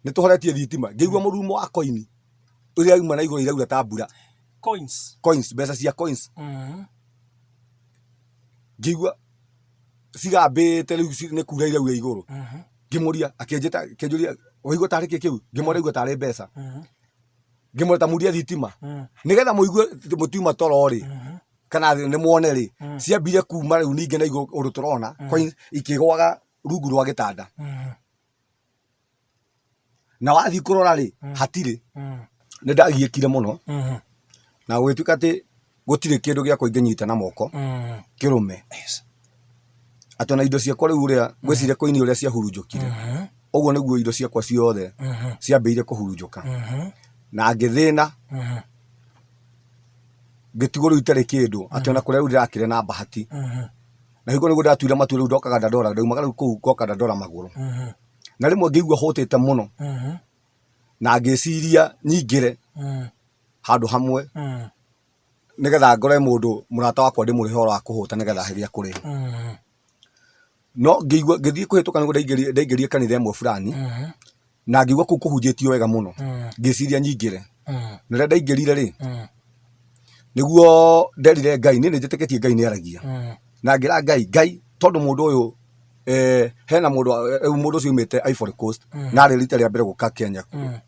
ni tuhoretie thitima ngeigua mururumo wa coin uria uma na iguru iraura ta mbura coins mbeca cia coins ngeigua cigambite riu ni kura iraura iguru ngimuria akenjeta kenjuria waigua tari kikiu ngimore igua tari mbeca ngimore ta muria thitima nigetha muigue mutiuma toro ri kana ni muone ri ciambire kuma riu ninge na iguru undu turona coins ikigwaga rungu rwa gitanda na wathi kurora ri hatiri ni ndagiikire muno na gwituka ati gutire kindu gia kuinginyita na moko kirume atona indo ciakwa riu uria gwicire koini uria cia hurunjukire uguo niguo indo ciakwa ciothe ciambeire kuhurunjuka na ngithina ngitigo riu itari kindu atona kuria riu ndirakire na bahati na hiko niguo ndatuire matu riu ndokaga ndadora ndaumaga riu kou ngoka ndadora maguru na rimwe ngigua hutite muno na ngiciria nyingire handu hamwe nigetha ngore mundu murata wakwa ndimurihe horo wa kuhuta nigetha heria kuri no ngigua ngithie kuhituka niguo ndaingirie kanitha imwe fulani na ngigua kou kuhunjitio wega muno ngiciria nyingire na rĩrĩa ndaingĩrire ri niguo nderire Ngai ni njĩtĩkĩtie Ngai ni aragia na ngira Ngai tondu mundu uyu hena mundu ucio umite Ivory Coast na ari rita rĩa mbere guka Kenya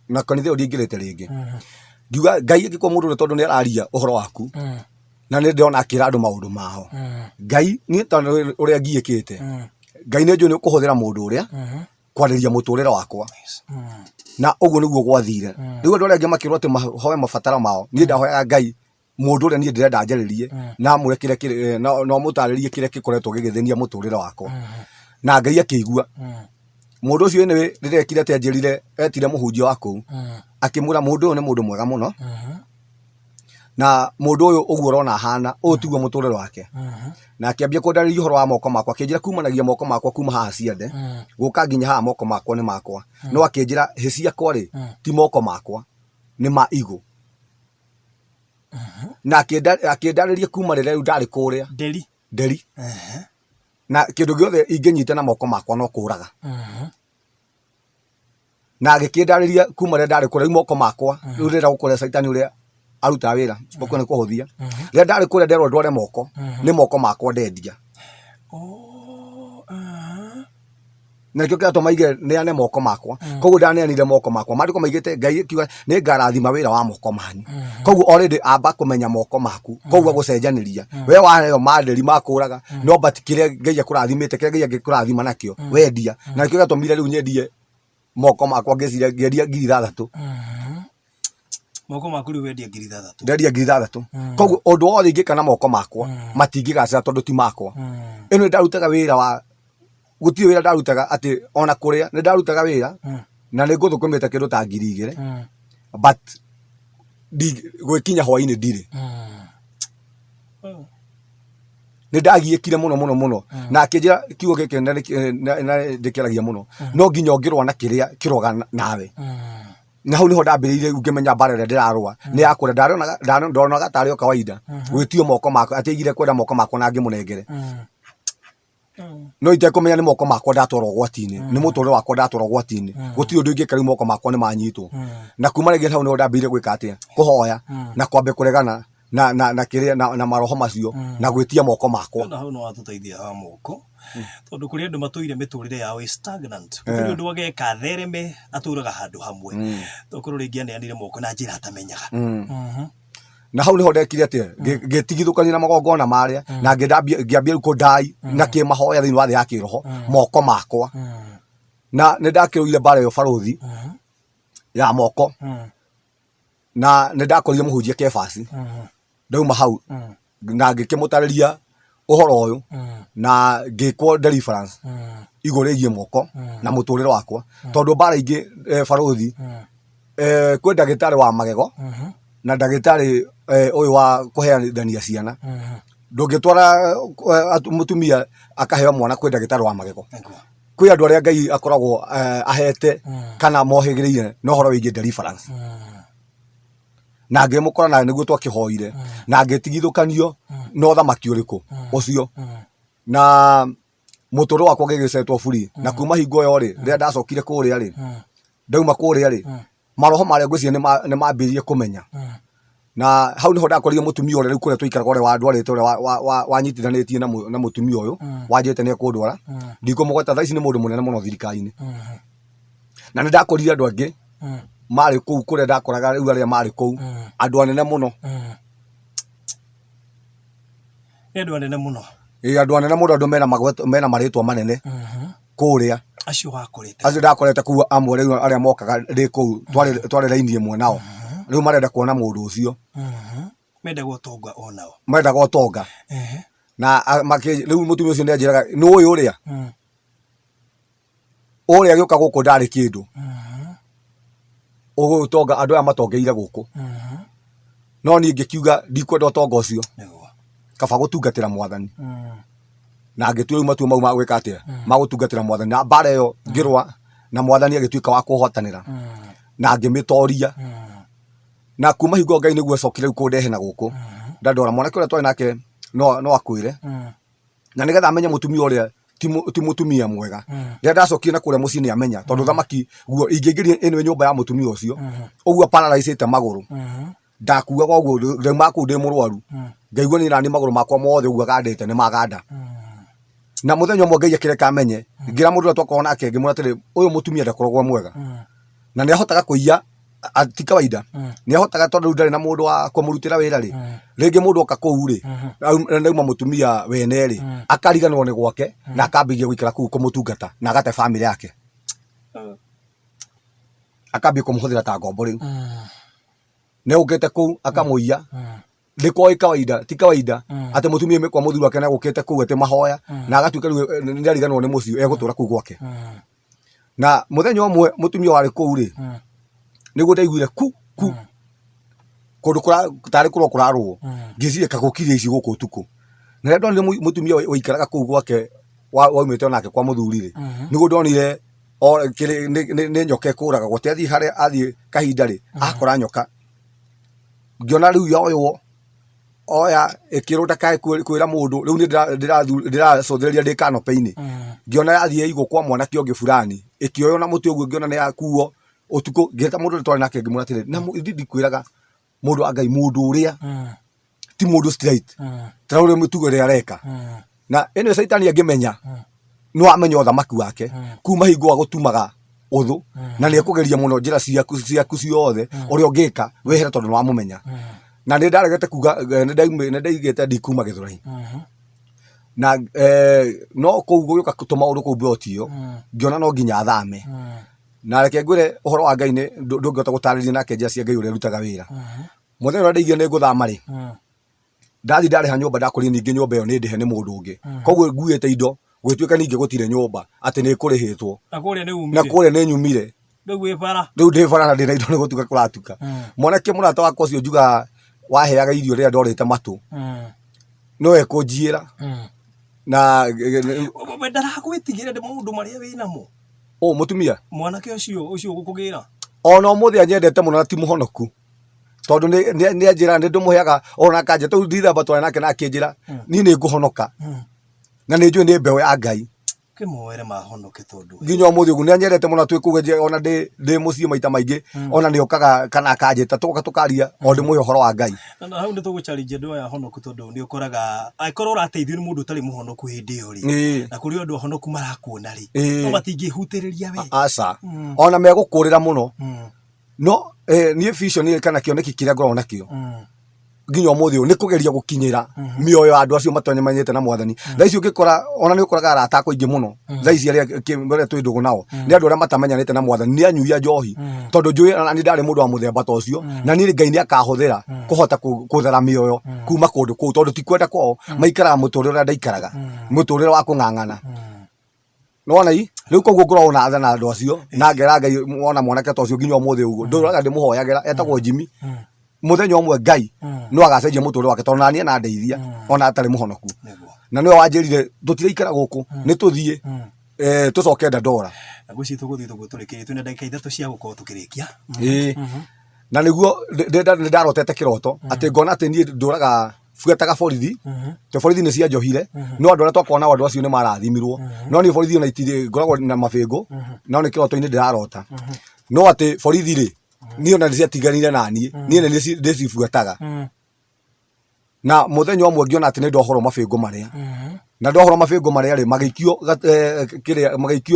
na kanitha uyu ndingirite ringi ngiuga Ngai ngikwa mundu uyu tondu ni araria uhoro waku na ni ndona akira andu maundu mao Ngai ni tondu uria ngiikite Ngai ni njui ni ukuhuthira mundu uria kwariria muturire wakwa na uguo niguo gwathire riu andu aria angi makirwo ati mahoe mabatara mao ni ndahoyaga Ngai mundu uria ni ndirenda njaririe na murekire no mutaririe kire gikoretwo gigithenia muturire wakwa na Ngai akigua mundu ucio ni rirekire ati anjirire etire muhunjia wako akimura mundu uyu ni mundu mwega muno na mundu uyu uguo urona hana uyu tiguo muturire wake na akiambia kundariria uhoro wa moko makwa akinjira kumanagia moko makwa kuma haha ciande guka nginya haha moko makwa ni makwa no akinjira hi ciakwa ri ti moko makwa ni ma igu na akindariria kuma riria riu ndari kuria nderi na kindu giothe inginyita na moko makwa no kuraga na agikindariria kuma riria ndari kuria moko makwa riu rira gukuria caitani uria aruta wira spoko ni kuhuthia riria ndari kuria nderwo ndware moko ni moko makwa ndendia na kio kiatuma maige neane moko makwa koguo ndaneanire moko makwa mandiko maigite Ngai kiuga ni ngarathima wira wa moko manyu koguo already amba kumenya moko maku koguo gucenjaniria we waheo manderi makuraga no batikire Ngai akurathimite kire Ngai agikurathima nakio wendia na kio giatumire riu nyendie moko makwa ngeciria ngeria 6,000 moko maku riu wendia 6,000 nderia 6,000 koguo undu wothe ingika na moko makwa matingigacira tondu ti makwa ino ndarutaga wira wa gutire wira ndarutaga ati ona kuria ni ndarutaga wira na ni nguthukumite kindu ta 2,000 but gwikinya hwaini ndire ni ndagiikire muno na akinjira kiugo giki na ndikiragia muno no nginya ngirwa na kiria kiroga nawe na hau niho ndambiriire ngimenya mbara ria ndirarwa ni yakura ndonaga tari o kawaida gwitio moko makwa atigire kwenda moko makwa na ngimunengere no itekumenya ni moko makwa ndatwarwo gwatini ni muturire wakwa ndatwarwo gwatini gutiri undu ingika riu moko makwa ni manyitwo na kuma rigi hau niho ndambiriire gwika atia kuhoya na kwambe kuregana na kiria na maroho macio na gwitia moko makwa na hau no atuteithia ha moko tondu kuri andu matoire miturire yao stagnant kuri undu ageka thereme aturaga handu hamwe tokuru ringi aneanire moko na njira atamenyaga na hau niho ndekire atia ngitigithukania na magongona maria na ngiambia ruko ndai na kimahoya thiini wa thi ya kiroho moko makwa na ni ndakiruire mbara yo baruthi ya moko na nä ndakorire må hunjia kebasi ndauma hau na ngä kä må tarä å horo å yå na ngä kwo deliverance igå rä giä moko na må tå rä re wakwa tondå mbara ingä barothi kwä ndagä tarä wa magego na ndagä tarä å yå wa kå heanithania ciana ndå ngä twara må tumia akaheo mwana kwä ndagä tarä wa magego kwä andå arä a Ngai akoragwo ahete kana mohä gä rä ire na å horo wä giä deliverance na ngä må korana nä guo twakä hoire na ngä tigithå kanio na å thamaki å rä kå å cio na må tå rä wakwa ngä gä cetwo buri na kuma hingo ä yo rä rä rä a ndacokire kå rä a rä ndauma kå rä a rä maroho marä a ngwä ciria nä mambä rie kå menya na hau nä ho ndakorire må tumia å rä a rä u kå rä a twaikaraga å rä a wandwarä te å rä a wanyitithanä tie na må tumia å yå wanjä te nä ekå ndwara ndikå må gweta thaici nä må ndå må nene må no thirikari-inä na nä ndakorire andå angä marä kå u kå rä a ndakoraga rä u arä a marä kå u andå anene må no andå anene må no andå anene må no andå mena marä twa manene kå rä a acio wakorete acio ndakorete kuu amwe rä u arä a mokaga rä kå u twarä raini ä mwe nao rä u marenda kuona må ndå å cio mendaga å tonga onao mendaga å tonga na rä u må tumia å cio nä anjä raga nä å yå å rä a å gä å ka gå kå ndarä kä ndå å gå tonga andå aya matongeire gå kå no niä ngä kiuga ndikwenda å tonga å cio kaba gå tungatä ra mwathani na ngä tua rä u matua mau magwä ka atä magå tungatä ra mwathani na mbara ä yo ngä rwa na mwathani agä tuä ka wa kå hotanä ra na ngä mä toria na kuma hingo Ngai nä guo acokire rä u kå ndehe na gå kå ndandora mwanake å rä a twarä nake no akwä re na nä getha amenye må tumia å rä a ti må tumia mwega rä a ndacokire na kå rä a må ciä nä amenya tondå thamaki guo ingä ingä rie ä no nyå mba ya må tumia å cio å guo paralyze te magå rå ndakuaga å guo ndauma kå u ndä må rwaru ngaigua nä nani magå rå makwa mothe å guo gandä te nä maganda na må thenya å mwe Ngai akä reka menye ngä ra må ndå å rä a twakorwo nake ngä mwä ra atä rä å yå må tumia ndakoragwo mwega na nä ahotaga kå iya ti kawaida nä ahotaga tondå rä u ndarä na må ndå wa kå må rutä ra wä ra rä ngä må ndå oka kå u rä nauma må tumia wene rä akariganwo nä gwake na akambä ria gå ikara kå u kå må tungata na agate bamä yake akambä kå må hå thä ra ta ngombo rä u nä å ngä te kå u akamå iya ndä koä kawaida ti kawaida atä må tumia mä kwa må thuri wake nä agå kä te kå u atä mahoya na agatuä ka rä u nä ariganwo nä må ciå egå tå ra kå u gwake na må thenya å mwe må tumia warä kå u rä nä guo ndaiguire kå ndå tarä kå rwo kå rarwo ngä ciria kagå kiria ici gå kå tukå na rä a ndonire må tumia å ikaraga kå u gwake waumä te onake kwa må thuri rä nä guo ndonire nä nyoka ä kå raga gwo te athiä harä a athiä kahinda rä akora nyoka ngä ona rä u yoywo oya ä kä rå ndakae kwä ra må ndå rä u ndä racåthärä ndä kanope-inä ngä ona yathiä igå kwa mwanake å ngä burani ä kä oywo na må tä å guo ngä ona nä yakuo å tukå ngä ta må ndå rä twarä nake ngä mwä ra atä rä na ndikwä raga må ndå wa Ngai må ndå å rä a ti må ndå tara å rä mä tugo rä areka na ä no caitani angä menya no amenya å thamaki wake kuma hingo agå tumaga å thå na nä ekå geria må no njä ra ciaku ciothe å rä a å ngä ka wehere tondå nä wamå menya na nä ndaregete kuga nä ndaigä te ndikuma gä thå rai na no kå u gå gä å ka tå maå ndå kå u mboti ä yo ngä ona no nginya thame na reke ngwä re å horo wa Ngai ndå ngä hota gå tarä ria nake njä ra cia Ngai å rä a rutaga wä ra må thenya å rä a ndaigire nä ngå thama rä ndathi ndarä ha nyå mba ndakorire ningä nyå mba ä yo nä ndä he nä må ndå å ngä koguo nguä te indo gwä tuä ka ningä gå tirä nyå mba atä nä kå rä hä two na kå rä a nä nyumire rä u ndä bara na ndä na indo nä gå tuka kå ratuka mwanake må rata wakwa å cio njugaga waheaga irio rä rä a ndorä te matå no ekå njiä ra na ndaragwä tigä re ndä maå ndå marä a wä namo må tumia mwanake å cio gå kå gä ra ona å må thä a nyendete må no na ti må honoku tondå nä anjä ra nä ndå må heaga ona kanja tå ndithamba twarä nake na akä njä ra niä nä ngå honoka na nä njå nä mbeå ya Ngai kä moere mahonoke tondå nginya å må thä å guo nä anyendete må no twä kå genje ona ndä må ciä maita maingä ona nä okaga kana akanjä ta tå goka tå karia o ndä må he å horo wa Ngai hau nä tå gå challenge andå aya honoku tondå nä å koraga angäkorwo å rateithio nä må ndå å tarä må honoku hä ndä ä yo rä na kå rä andå ahonoku marakuona rä no matingä hutä rä ria we aca ona megå kå rä ra må no no niä vision kana kä oneki kä rä a ngoragwo nakä o nginya umuthi ni kugeria gukinyira mioyo andu acio matonyemanyite na mwathani tha ici ukikora ona ni ukoraga arata koingi muno tha ici aria twi ndugu nao ni andu aria matamenyanite na mwathani ni anyuia njohi tondu njui ni ndari mundu wa muthemba ta ucio na ni Ngai ni akahuthira kuhota kuthera mioyo kuma kundu kuu tondu ti kwenda kwao maikaraga muturire uria ndaikaraga muturire wa kung'ang'ana nona i riu koguo ngorona athana andu acio na ngera Ngai wona mwanake ta ucio nginya umuthi uguo nduraga ndimuhoyagira etagwo Jimmy muthenya umwe Ngai no agacenjia muturire wake tondu nani na ndeithia ona atari muhonoku na niwe wanjirire tutiraikara guku ni tuthie tucoke Dandora guci tuguthie tuguturikire twina ndagika 3 cia gukorwo tukirikia na niguo ndarotete kiroto ati ngona ati nie nduraga fuetaga borithi te borithi ni cia njohire no andu aria twakona andu acio ni marathimirwo no ni borithi ona itire ngoragwo na mabengo no ni kiroto-ini ndirarota no ati borithi ri ni ona niciatiganire nani ni ne ndicibuataga na muthenya umwe ngiona ati ni ndohoro mabengo maria na ndohoro mabengo maria ri magikio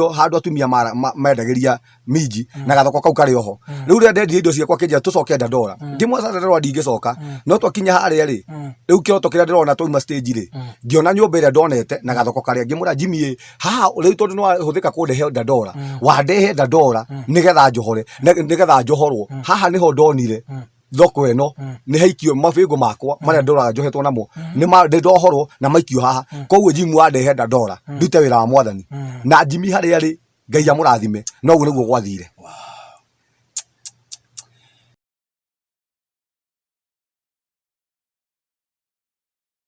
handu atumia mendagiria minji na gathoko kau kari oho riu ria ndendia indo ciakwa kinja tucoke Dandora ndimwaca Dandora ndingicoka no twakinya haria ri riu kiroto kiria ndirona twauma stage ri ngiona nyumba iria ndonete na gathoko karia ngimura Jimmy ha riu tondu no huthika kundehe Dandora wandehe Dandora nigetha njohore nigetha njohorwo haha niho ndonire thoko eno ni haikio mabengo makwa maria ndoraga njohetwo namo ni ndohorwo na maikio haha koguo Jimmy wandehe Dandora ndute wira wa mwathani na Jimmy haria ri Ngai amurathime no guo niguo gwathire.